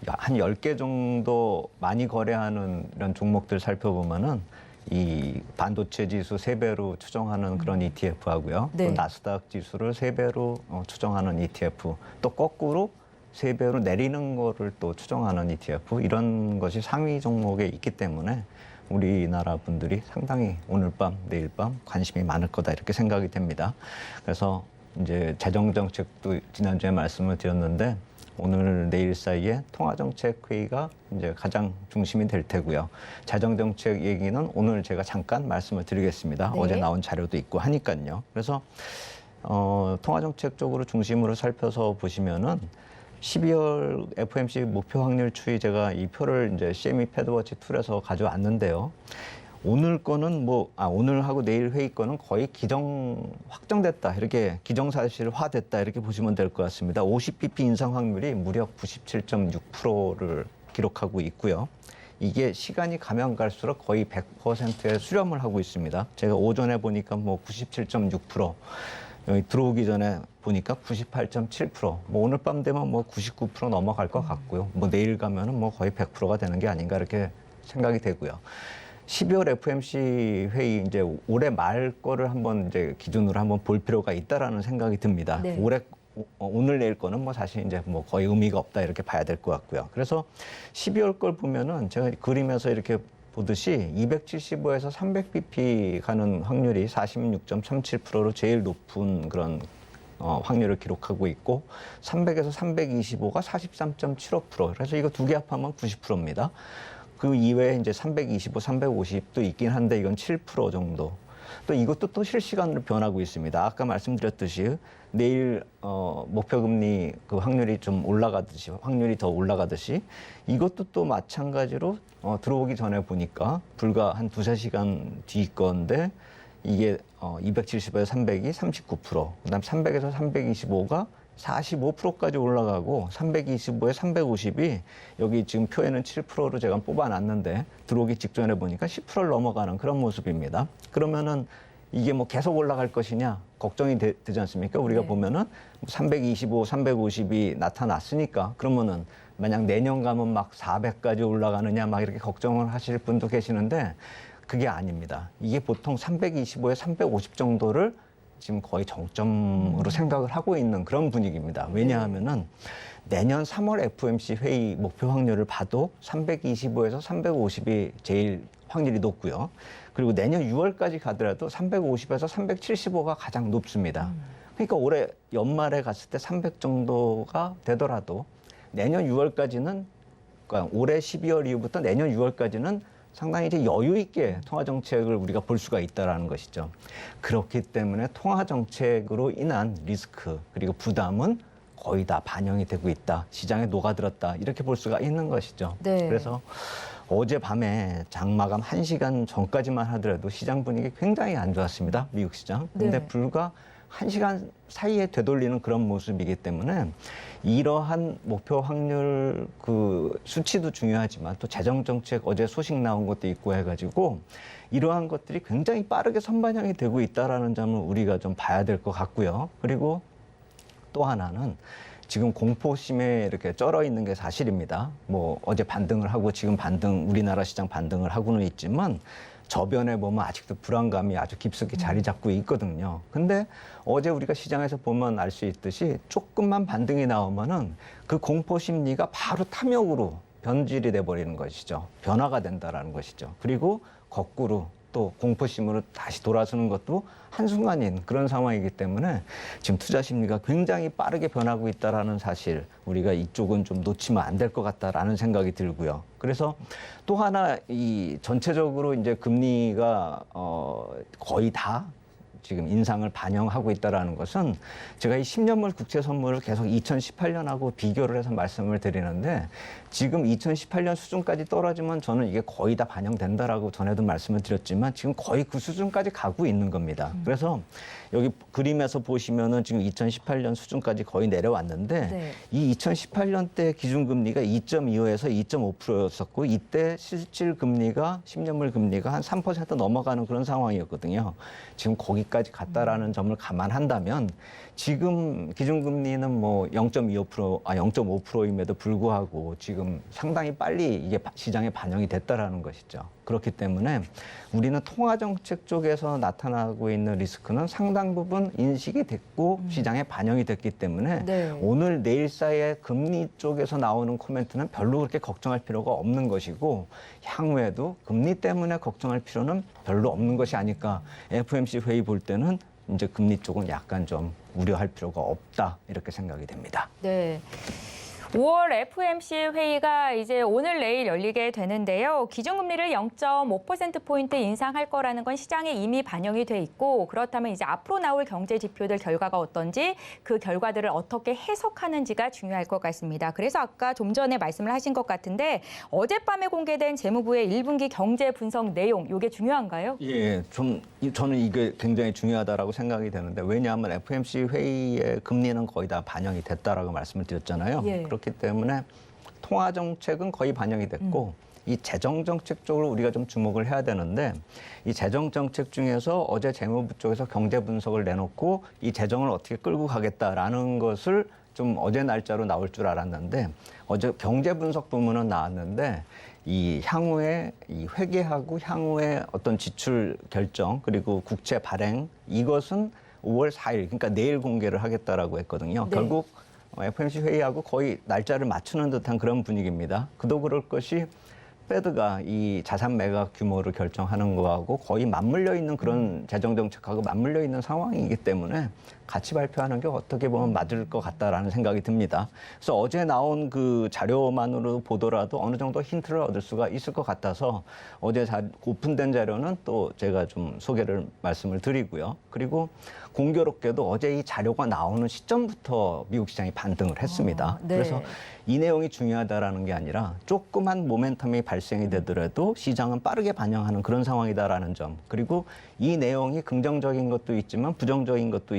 한 10개 정도 많이 거래하는 이런 종목들 살펴보면은 이 반도체 지수 3배로 추정하는 그런 ETF하고요. 네. 또 나스닥 지수를 3배로 추정하는 ETF, 또 거꾸로 3배로 내리는 거를 또 추정하는 ETF 이런 것이 상위 종목에 있기 때문에 우리나라 분들이 상당히 오늘 밤, 내일 밤 관심이 많을 거다 이렇게 생각이 됩니다. 그래서 이제 재정정책도 지난주에 말씀을 드렸는데 오늘 내일 사이에 통화정책회의가 이제 가장 중심이 될 테고요. 재정정책 얘기는 오늘 제가 잠깐 말씀을 드리겠습니다. 네. 어제 나온 자료도 있고 하니까요. 그래서 통화정책 쪽으로 중심으로 살펴서 보시면은 12월 FOMC 목표 확률 추이 제가 이 표를 이제 CME 패드워치 툴에서 가져왔는데요. 오늘 거는 오늘하고 내일 회의 거는 거의 확정됐다. 이렇게 기정사실화됐다. 이렇게 보시면 될 것 같습니다. 50bp 인상 확률이 무려 97.6%를 기록하고 있고요. 이게 시간이 가면 갈수록 거의 100%의 수렴을 하고 있습니다. 제가 오전에 보니까 97.6%, 여기 들어오기 전에 보니까 98.7%, 오늘 밤 되면 99% 넘어갈 것 같고요. 내일 가면은 거의 100%가 되는 게 아닌가 이렇게 생각이 되고요. 12월 FOMC 회의 이제 올해 말 거를 한번 이제 기준으로 한번 볼 필요가 있다라는 생각이 듭니다. 네. 오늘 내일 거는 사실 이제 거의 의미가 없다 이렇게 봐야 될 것 같고요. 그래서 12월 걸 보면은 제가 그림에서 이렇게 보듯이 275에서 300bp 가는 확률이 46.37%로 제일 높은 그런 확률을 기록하고 있고 300에서 325가 43.75%. 그래서 이거 두 개 합하면 90%입니다. 그 이외에 이제 325, 350도 있긴 한데 이건 7% 정도. 또 이것도 또 실시간으로 변하고 있습니다. 아까 말씀드렸듯이 내일 목표금리 그 확률이 좀 올라가듯이 확률이 더 올라가듯이 이것도 또 마찬가지로 들어오기 전에 보니까 불과 한 2-3시간 뒤 건데 이게 270에서 300이 39%, 그다음 300에서 325가 45%까지 올라가고 325에 350이 여기 지금 표에는 7%로 제가 뽑아놨는데 들어오기 직전에 보니까 10%를 넘어가는 그런 모습입니다. 그러면은 이게 계속 올라갈 것이냐 걱정이 되지 않습니까? 우리가 네. 보면은 325, 350이 나타났으니까 그러면은 만약 내년 가면 400까지 올라가느냐 이렇게 걱정을 하실 분도 계시는데 그게 아닙니다. 이게 보통 325에 350 정도를 지금 거의 정점으로 생각을 하고 있는 그런 분위기입니다. 왜냐하면은 내년 3월 FOMC 회의 목표 확률을 봐도 325에서 350이 제일 확률이 높고요. 그리고 내년 6월까지 가더라도 350에서 375가 가장 높습니다. 그러니까 올해 연말에 갔을 때 300 정도가 되더라도 내년 6월까지는 그러니까 올해 12월 이후부터 내년 6월까지는 상당히 이제 여유 있게 통화 정책을 우리가 볼 수가 있다라는 것이죠. 그렇기 때문에 통화 정책으로 인한 리스크 그리고 부담은 거의 다 반영이 되고 있다. 시장에 녹아들었다. 이렇게 볼 수가 있는 것이죠. 네. 그래서 어젯밤에 장마감 1시간 전까지만 하더라도 시장 분위기 굉장히 안 좋았습니다. 미국 시장. 근데 네. 불과 1시간 사이에 되돌리는 그런 모습이기 때문에 이러한 목표 확률 그 수치도 중요하지만 또 재정 정책 어제 소식 나온 것도 있고 해가지고 이러한 것들이 굉장히 빠르게 선반영이 되고 있다라는 점을 우리가 좀 봐야 될 것 같고요. 그리고 또 하나는 지금 공포심에 이렇게 쩔어 있는 게 사실입니다. 어제 반등을 하고 지금 우리나라 시장 반등을 하고는 있지만 저변에 보면 아직도 불안감이 아주 깊숙이 자리 잡고 있거든요. 근데 어제 우리가 시장에서 보면 알 수 있듯이 조금만 반등이 나오면은 그 공포 심리가 바로 탐욕으로 변질이 돼버리는 것이죠. 변화가 된다라는 것이죠. 그리고 거꾸로 또 공포심으로 다시 돌아서는 것도 한순간인 그런 상황이기 때문에 지금 투자 심리가 굉장히 빠르게 변하고 있다라는 사실 우리가 이쪽은 좀 놓치면 안 될 것 같다라는 생각이 들고요. 그래서 또 하나 이 전체적으로 이제 금리가 거의 다 지금 인상을 반영하고 있다라는 것은 제가 이 10년물 국채 선물을 계속 2018년하고 비교를 해서 말씀을 드리는데 지금 2018년 수준까지 떨어지면 저는 이게 거의 다 반영된다라고 전에도 말씀을 드렸지만 지금 거의 그 수준까지 가고 있는 겁니다. 그래서 여기 그림에서 보시면은 지금 2018년 수준까지 거의 내려왔는데 네. 이 2018년 때 기준금리가 2.25에서 2.5%였었고 이때 실질 금리가 10년물 금리가 한 3% 넘어가는 그런 상황이었거든요. 지금 거기까지 갔다라는 점을 감안한다면 지금 기준금리는 0.5%임에도 불구하고 지금 상당히 빨리 이게 시장에 반영이 됐다라는 것이죠. 그렇기 때문에 우리는 통화정책 쪽에서 나타나고 있는 리스크는 상당 부분 인식이 됐고 시장에 반영이 됐기 때문에 네. 오늘 내일 사이에 금리 쪽에서 나오는 코멘트는 별로 그렇게 걱정할 필요가 없는 것이고 향후에도 금리 때문에 걱정할 필요는 별로 없는 것이 아닐까. FOMC 회의 볼 때는 이제 금리 쪽은 약간 좀 우려할 필요가 없다 이렇게 생각이 됩니다. 네. 5월 FOMC 회의가 이제 오늘 내일 열리게 되는데요. 기준금리를 0.5%포인트 인상할 거라는 건 시장에 이미 반영이 돼 있고 그렇다면 이제 앞으로 나올 경제 지표들 결과가 어떤지 그 결과들을 어떻게 해석하는지가 중요할 것 같습니다. 그래서 아까 좀 전에 말씀을 하신 것 같은데 어젯밤에 공개된 재무부의 1분기 경제 분석 내용 이게 중요한가요? 예, 저는 이게 굉장히 중요하다라고 생각이 되는데 왜냐하면 FOMC 회의의 금리는 거의 다 반영이 됐다라고 말씀을 드렸잖아요. 예. 그렇기 때문에 통화 정책은 거의 반영이 됐고 이 재정 정책 쪽으로 우리가 좀 주목을 해야 되는데 이 재정 정책 중에서 어제 재무부 쪽에서 경제 분석을 내놓고 이 재정을 어떻게 끌고 가겠다라는 것을 좀 어제 날짜로 나올 줄 알았는데 어제 경제 분석 부문은 나왔는데 이 향후에 이 회계하고 향후에 어떤 지출 결정 그리고 국채 발행 이것은 5월 4일 그러니까 내일 공개를 하겠다라고 했거든요. 네. 결국 FOMC 회의하고 거의 날짜를 맞추는 듯한 그런 분위기입니다. 그도 그럴 것이 페드가 이 자산 매각 규모를 결정하는 거하고 거의 맞물려 있는 그런 재정 정책하고 맞물려 있는 상황이기 때문에 같이 발표하는 게 어떻게 보면 맞을 것 같다라는 생각이 듭니다. 그래서 어제 나온 그 자료만으로 보더라도 어느 정도 힌트를 얻을 수가 있을 것 같아서 어제 오픈된 자료는 또 제가 좀 말씀을 드리고요. 그리고 공교롭게도 어제 이 자료가 나오는 시점부터 미국 시장이 반등을 했습니다. 네. 그래서 이 내용이 중요하다라는 게 아니라 조그만 모멘텀이 발생이 되더라도 시장은 빠르게 반영하는 그런 상황이다라는 점. 그리고 이 내용이 긍정적인 것도 있지만 부정적인 것도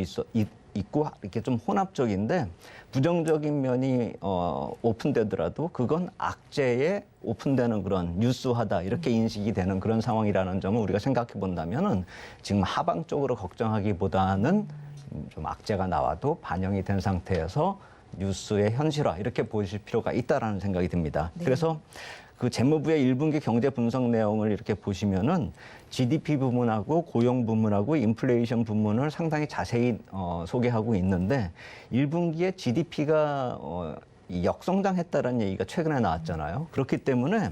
있고 이렇게 좀 혼합적인데 부정적인 면이 오픈되더라도 그건 악재에 오픈되는 그런 뉴스화다 이렇게 인식이 되는 그런 상황이라는 점을 우리가 생각해 본다면은 지금 하방 쪽으로 걱정하기보다는 좀 악재가 나와도 반영이 된 상태에서 뉴스의 현실화 이렇게 보실 필요가 있다라는 생각이 듭니다. 네. 그래서 그 재무부의 1분기 경제 분석 내용을 이렇게 보시면은 GDP 부문하고 고용 부문하고 인플레이션 부문을 상당히 자세히 소개하고 있는데 1분기에 GDP가 역성장했다는 얘기가 최근에 나왔잖아요. 그렇기 때문에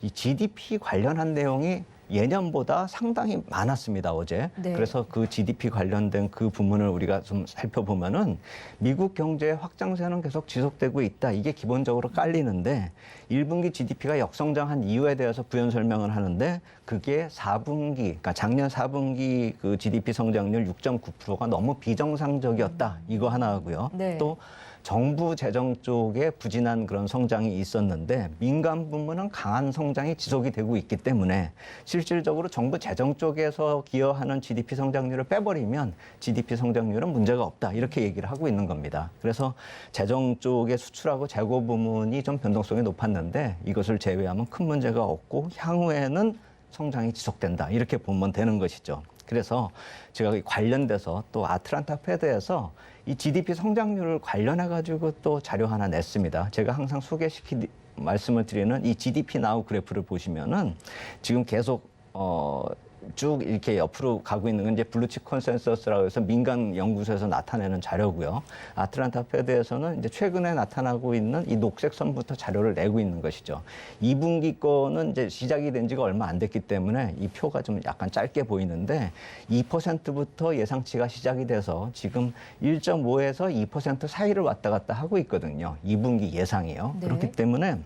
이 GDP 관련한 내용이 예년보다 상당히 많았습니다, 어제. 네. 그래서 그 GDP 관련된 그 부분을 우리가 좀 살펴보면은 미국 경제의 확장세는 계속 지속되고 있다. 이게 기본적으로 깔리는데 1분기 GDP가 역성장한 이유에 대해서 부연 설명을 하는데 그게 4분기, 그러니까 작년 4분기 그 GDP 성장률 6.9%가 너무 비정상적이었다. 이거 하나 하고요. 네. 또 정부 재정 쪽에 부진한 그런 성장이 있었는데 민간 부문은 강한 성장이 지속이 되고 있기 때문에 실질적으로 정부 재정 쪽에서 기여하는 GDP 성장률을 빼버리면 GDP 성장률은 문제가 없다 이렇게 얘기를 하고 있는 겁니다. 그래서 재정 쪽의 수출하고 재고 부문이 좀 변동성이 높았는데 이것을 제외하면 큰 문제가 없고 향후에는 성장이 지속된다 이렇게 보면 되는 것이죠. 그래서 제가 관련돼서 또 아틀란타 패드에서 이 GDP 성장률을 관련해 가지고 또 자료 하나 냈습니다. 제가 항상 말씀을 드리는 이 GDP 나우 그래프를 보시면은 지금 계속 쭉 이렇게 옆으로 가고 있는 건 이제 블루칩 컨센서스라고 해서 민간 연구소에서 나타내는 자료고요. 아틀란타 패드에서는 이제 최근에 나타나고 있는 이 녹색 선부터 자료를 내고 있는 것이죠. 2분기 거는 이제 시작이 된 지가 얼마 안 됐기 때문에 이 표가 좀 약간 짧게 보이는데 2%부터 예상치가 시작이 돼서 지금 1.5에서 2% 사이를 왔다 갔다 하고 있거든요. 2분기 예상이요. 네. 그렇기 때문에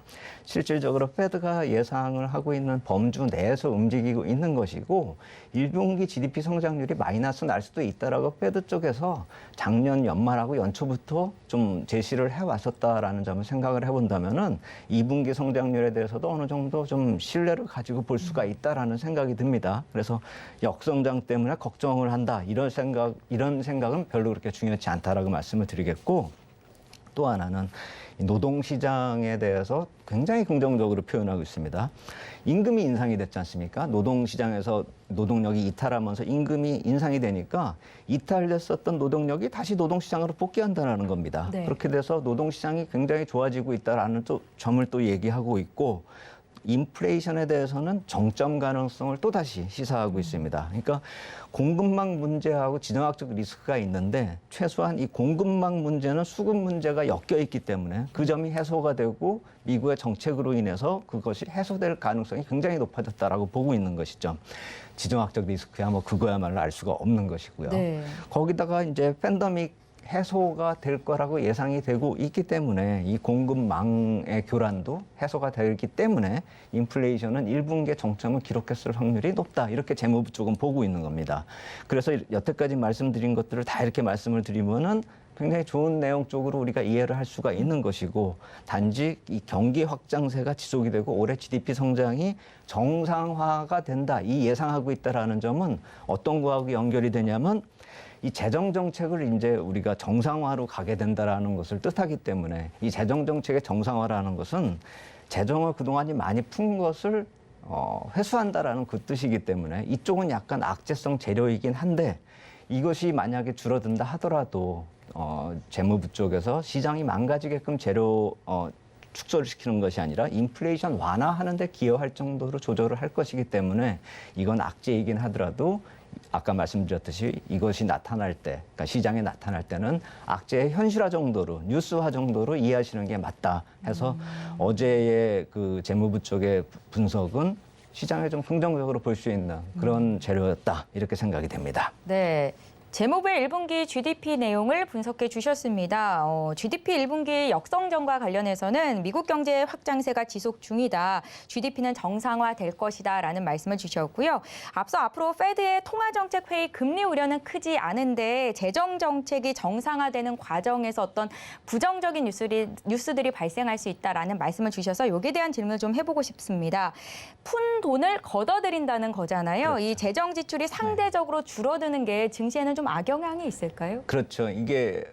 실질적으로 패드가 예상을 하고 있는 범주 내에서 움직이고 있는 것이고 1분기 GDP 성장률이 마이너스 날 수도 있다라고 패드 쪽에서 작년 연말하고 연초부터 좀 제시를 해왔었다라는 점을 생각을 해본다면은 2분기 성장률에 대해서도 어느 정도 좀 신뢰를 가지고 볼 수가 있다라는 생각이 듭니다. 그래서 역성장 때문에 걱정을 한다 이런 생각은 별로 그렇게 중요하지 않다라고 말씀을 드리겠고 또 하나는 노동시장에 대해서 굉장히 긍정적으로 표현하고 있습니다. 임금이 인상이 됐지 않습니까? 노동시장에서 노동력이 이탈하면서 임금이 인상이 되니까 이탈됐었던 노동력이 다시 노동시장으로 복귀한다는 겁니다. 네. 그렇게 돼서 노동시장이 굉장히 좋아지고 있다는 점을 또 얘기하고 있고 인플레이션에 대해서는 정점 가능성을 또다시 시사하고 있습니다. 그러니까 공급망 문제하고 지정학적 리스크가 있는데 최소한 이 공급망 문제는 수급 문제가 엮여 있기 때문에 그 점이 해소가 되고 미국의 정책으로 인해서 그것이 해소될 가능성이 굉장히 높아졌다라고 보고 있는 것이죠. 지정학적 리스크야 뭐 그거야말로 알 수가 없는 것이고요. 네. 거기다가 이제 팬데믹 해소가 될 거라고 예상이 되고 있기 때문에 이 공급망의 교란도 해소가 되기 때문에 인플레이션은 1분기에 정점을 기록했을 확률이 높다. 이렇게 재무부 쪽은 보고 있는 겁니다. 그래서 여태까지 말씀드린 것들을 다 이렇게 말씀을 드리면은 굉장히 좋은 내용 쪽으로 우리가 이해를 할 수가 있는 것이고, 단지 이 경기 확장세가 지속이 되고 올해 GDP 성장이 정상화가 된다, 이 예상하고 있다라는 점은 어떤 거하고 연결이 되냐면 이 재정 정책을 이제 우리가 정상화로 가게 된다라는 것을 뜻하기 때문에, 이 재정 정책의 정상화라는 것은 재정을 그동안이 많이 푼 것을 회수한다라는 그 뜻이기 때문에 이쪽은 약간 악재성 재료이긴 한데, 이것이 만약에 줄어든다 하더라도 재무부 쪽에서 시장이 망가지게끔 재료 축소를 시키는 것이 아니라 인플레이션 완화하는 데 기여할 정도로 조절을 할 것이기 때문에 이건 악재이긴 하더라도 아까 말씀드렸듯이 이것이 나타날 때, 그러니까 시장에 나타날 때는 악재의 현실화 정도로, 뉴스화 정도로 이해하시는 게 맞다 해서 어제의 그 재무부 쪽의 분석은 시장에 좀 긍정적으로 볼 수 있는 그런 재료였다, 이렇게 생각이 됩니다. 네. 재무부의 1분기 GDP 내용을 분석해 주셨습니다. GDP 1분기 역성장과 관련해서는 미국 경제 확장세가 지속 중이다. GDP는 정상화될 것이다라는 말씀을 주셨고요. 앞서 앞으로 페드의 통화정책 회의 금리 우려는 크지 않은데 재정 정책이 정상화되는 과정에서 어떤 부정적인 뉴스들이 발생할 수 있다라는 말씀을 주셔서 여기에 대한 질문을 좀 해보고 싶습니다. 푼 돈을 걷어들인다는 거잖아요. 그렇죠. 이 재정 지출이 상대적으로 줄어드는 게 증시에는 좀 악영향이 있을까요? 그렇죠. 이게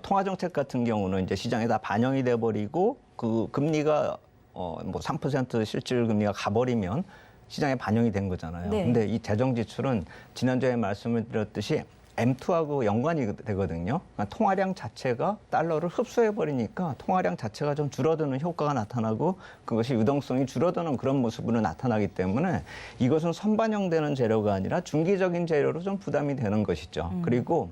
통화 정책 같은 경우는 이제 시장에 다 반영이 돼 버리고 그 금리가 뭐 3% 실질 금리가 가버리면 시장에 반영이 된 거잖아요. 네. 근데 이 재정 지출은 지난주에 말씀을 드렸듯이 M2하고 연관이 되거든요. 그러니까 통화량 자체가 달러를 흡수해 버리니까 통화량 자체가 좀 줄어드는 효과가 나타나고, 그것이 유동성이 줄어드는 그런 모습으로 나타나기 때문에 이것은 선반영되는 재료가 아니라 중기적인 재료로 좀 부담이 되는 것이죠. 그리고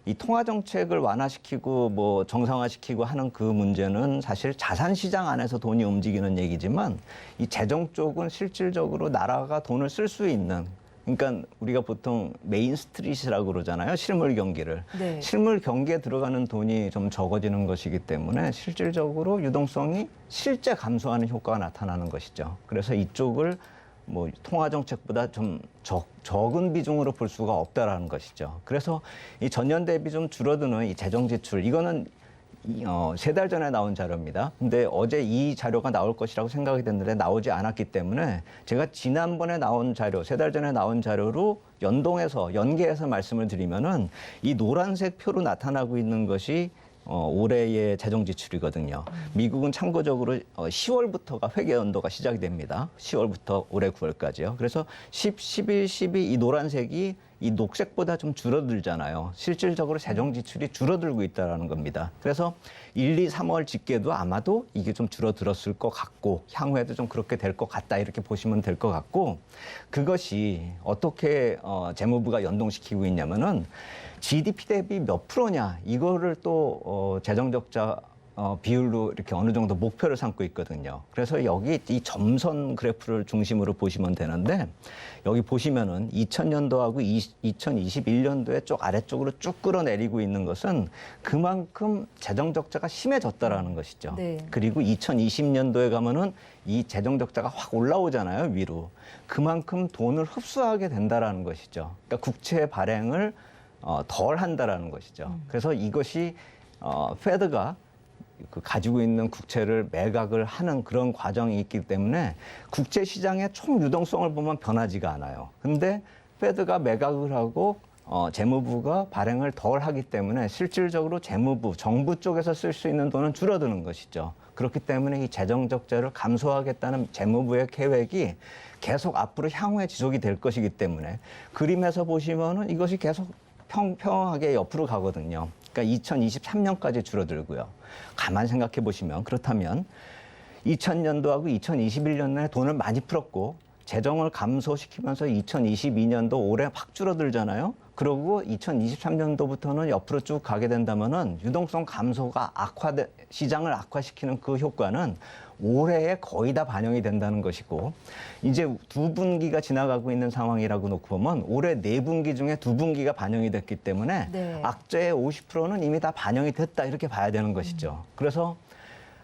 이 통화 정책을 완화시키고 뭐 정상화시키고 하는 그 문제는 사실 자산 시장 안에서 돈이 움직이는 얘기지만, 이 재정 쪽은 실질적으로 나라가 돈을 쓸 수 있는, 그러니까 우리가 보통 메인 스트리트라고 그러잖아요. 실물 경기를. 네. 실물 경기에 들어가는 돈이 좀 적어지는 것이기 때문에 실질적으로 유동성이 실제 감소하는 효과가 나타나는 것이죠. 그래서 이쪽을 뭐 통화 정책보다 좀 적은 비중으로 볼 수가 없다라는 것이죠. 그래서 이 전년 대비 좀 줄어드는 이 재정 지출, 이거는 3달 전에 나온 자료입니다. 근데 어제 이 자료가 나올 것이라고 생각이 됐는데 나오지 않았기 때문에 제가 지난번에 나온 자료, 3달 전에 나온 자료로 연계해서 말씀을 드리면은 이 노란색 표로 나타나고 있는 것이 올해의 재정 지출이거든요. 미국은 참고적으로 10월부터가 회계 연도가 시작이 됩니다. 10월부터 올해 9월까지요. 그래서 10, 11, 12 이 노란색이 이 녹색보다 좀 줄어들잖아요. 실질적으로 재정 지출이 줄어들고 있다는 겁니다. 그래서 1, 2, 3월 집계도 아마도 이게 좀 줄어들었을 것 같고, 향후에도 좀 그렇게 될 것 같다, 이렇게 보시면 될 것 같고, 그것이 어떻게 재무부가 연동시키고 있냐면은 GDP 대비 몇 프로냐, 이거를 또 재정적자 비율로 이렇게 어느 정도 목표를 삼고 있거든요. 그래서 여기 이 점선 그래프를 중심으로 보시면 되는데, 여기 보시면은 2000년도하고 2021년도에 쪽 아래쪽으로 쭉 끌어내리고 있는 것은 그만큼 재정 적자가 심해졌다라는 것이죠. 네. 그리고 2020년도에 가면은 이 재정 적자가 확 올라오잖아요, 위로. 그만큼 돈을 흡수하게 된다라는 것이죠. 그러니까 국채 발행을 덜 한다라는 것이죠. 그래서 이것이 페드가 가지고 있는 국채를 매각을 하는 그런 과정이 있기 때문에 국제 시장의 총 유동성을 보면 변하지가 않아요. 근데 페드가 매각을 하고 재무부가 발행을 덜 하기 때문에 실질적으로 재무부, 정부 쪽에서 쓸 수 있는 돈은 줄어드는 것이죠. 그렇기 때문에 이 재정 적자를 감소하겠다는 재무부의 계획이 계속 앞으로 향후에 지속이 될 것이기 때문에, 그림에서 보시면은 이것이 계속 평평하게 옆으로 가거든요. 그러니까 2023년까지 줄어들고요. 가만 생각해 보시면, 그렇다면 2000년도하고 2021년에 돈을 많이 풀었고 재정을 감소시키면서 2022년도 올해 확 줄어들잖아요. 그리고 2023년도부터는 옆으로 쭉 가게 된다면은 유동성 감소가 시장을 악화시키는 그 효과는 올해에 거의 다 반영이 된다는 것이고, 이제 두 분기가 지나가고 있는 상황이라고 놓고 보면 올해 4분기 중에 2분기가 반영이 됐기 때문에 네. 악재의 50%는 이미 다 반영이 됐다 이렇게 봐야 되는 것이죠. 그래서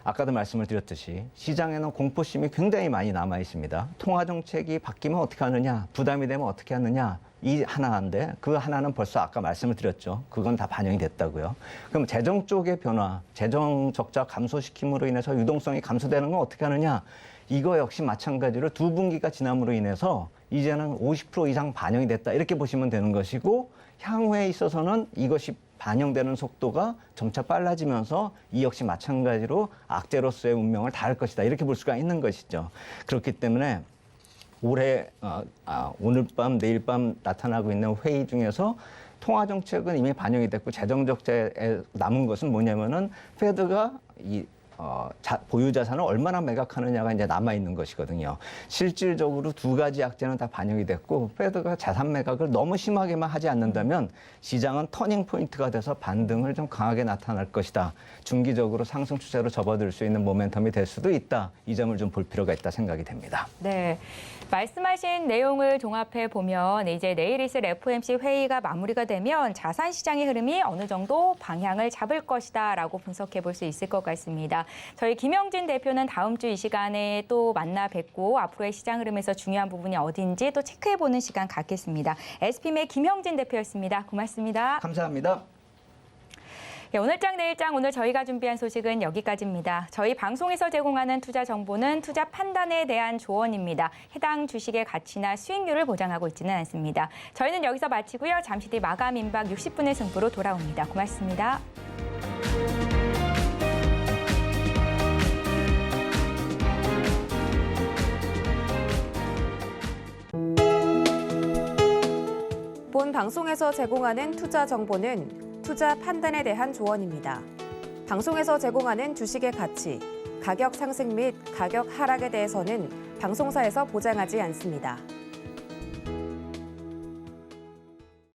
아까도 말씀을 드렸듯이 시장에는 공포심이 굉장히 많이 남아 있습니다. 통화 정책이 바뀌면 어떻게 하느냐, 부담이 되면 어떻게 하느냐, 이 하나인데 그 하나는 벌써 아까 말씀을 드렸죠. 그건 다 반영이 됐다고요. 그럼 재정 쪽의 변화, 재정 적자 감소시킴으로 인해서 유동성이 감소되는 건 어떻게 하느냐? 이거 역시 마찬가지로 2분기가 지남으로 인해서 이제는 50% 이상 반영이 됐다 이렇게 보시면 되는 것이고, 향후에 있어서는 이것이 반영되는 속도가 점차 빨라지면서 이 역시 마찬가지로 악재로서의 운명을 다할 것이다 이렇게 볼 수가 있는 것이죠. 그렇기 때문에 올해 오늘 밤 내일 밤 나타나고 있는 회의 중에서 통화 정책은 이미 반영이 됐고 재정 적자에 남은 것은 뭐냐면은 페드가 보유 자산을 얼마나 매각하느냐가 이제 남아 있는 것이거든요. 실질적으로 두 가지 악재는 다 반영이 됐고, 페드가 자산 매각을 너무 심하게만 하지 않는다면 시장은 터닝 포인트가 돼서 반등을 좀 강하게 나타날 것이다. 중기적으로 상승 추세로 접어들 수 있는 모멘텀이 될 수도 있다. 이 점을 좀 볼 필요가 있다 생각이 됩니다. 네. 말씀하신 내용을 종합해 보면 이제 내일 있을 FOMC 회의가 마무리가 되면 자산 시장의 흐름이 어느 정도 방향을 잡을 것이다라고 분석해 볼 수 있을 것 같습니다. 저희 김영진 대표는 다음 주 이 시간에 또 만나 뵙고 앞으로의 시장 흐름에서 중요한 부분이 어딘지 또 체크해 보는 시간 갖겠습니다. SPM의 김영진 대표였습니다. 고맙습니다. 감사합니다. 네, 오늘장 내일장 오늘 저희가 준비한 소식은 여기까지입니다. 저희 방송에서 제공하는 투자 정보는 투자 판단에 대한 조언입니다. 해당 주식의 가치나 수익률을 보장하고 있지는 않습니다. 저희는 여기서 마치고요. 잠시 뒤 마감 임박 60분의 승부로 돌아옵니다. 고맙습니다. 본 방송에서 제공하는 투자 정보는 투자 판단에 대한 조언입니다. 방송에서 제공하는 주식의 가치, 가격 상승 및 가격 하락에 대해서는 방송사에서 보장하지 않습니다.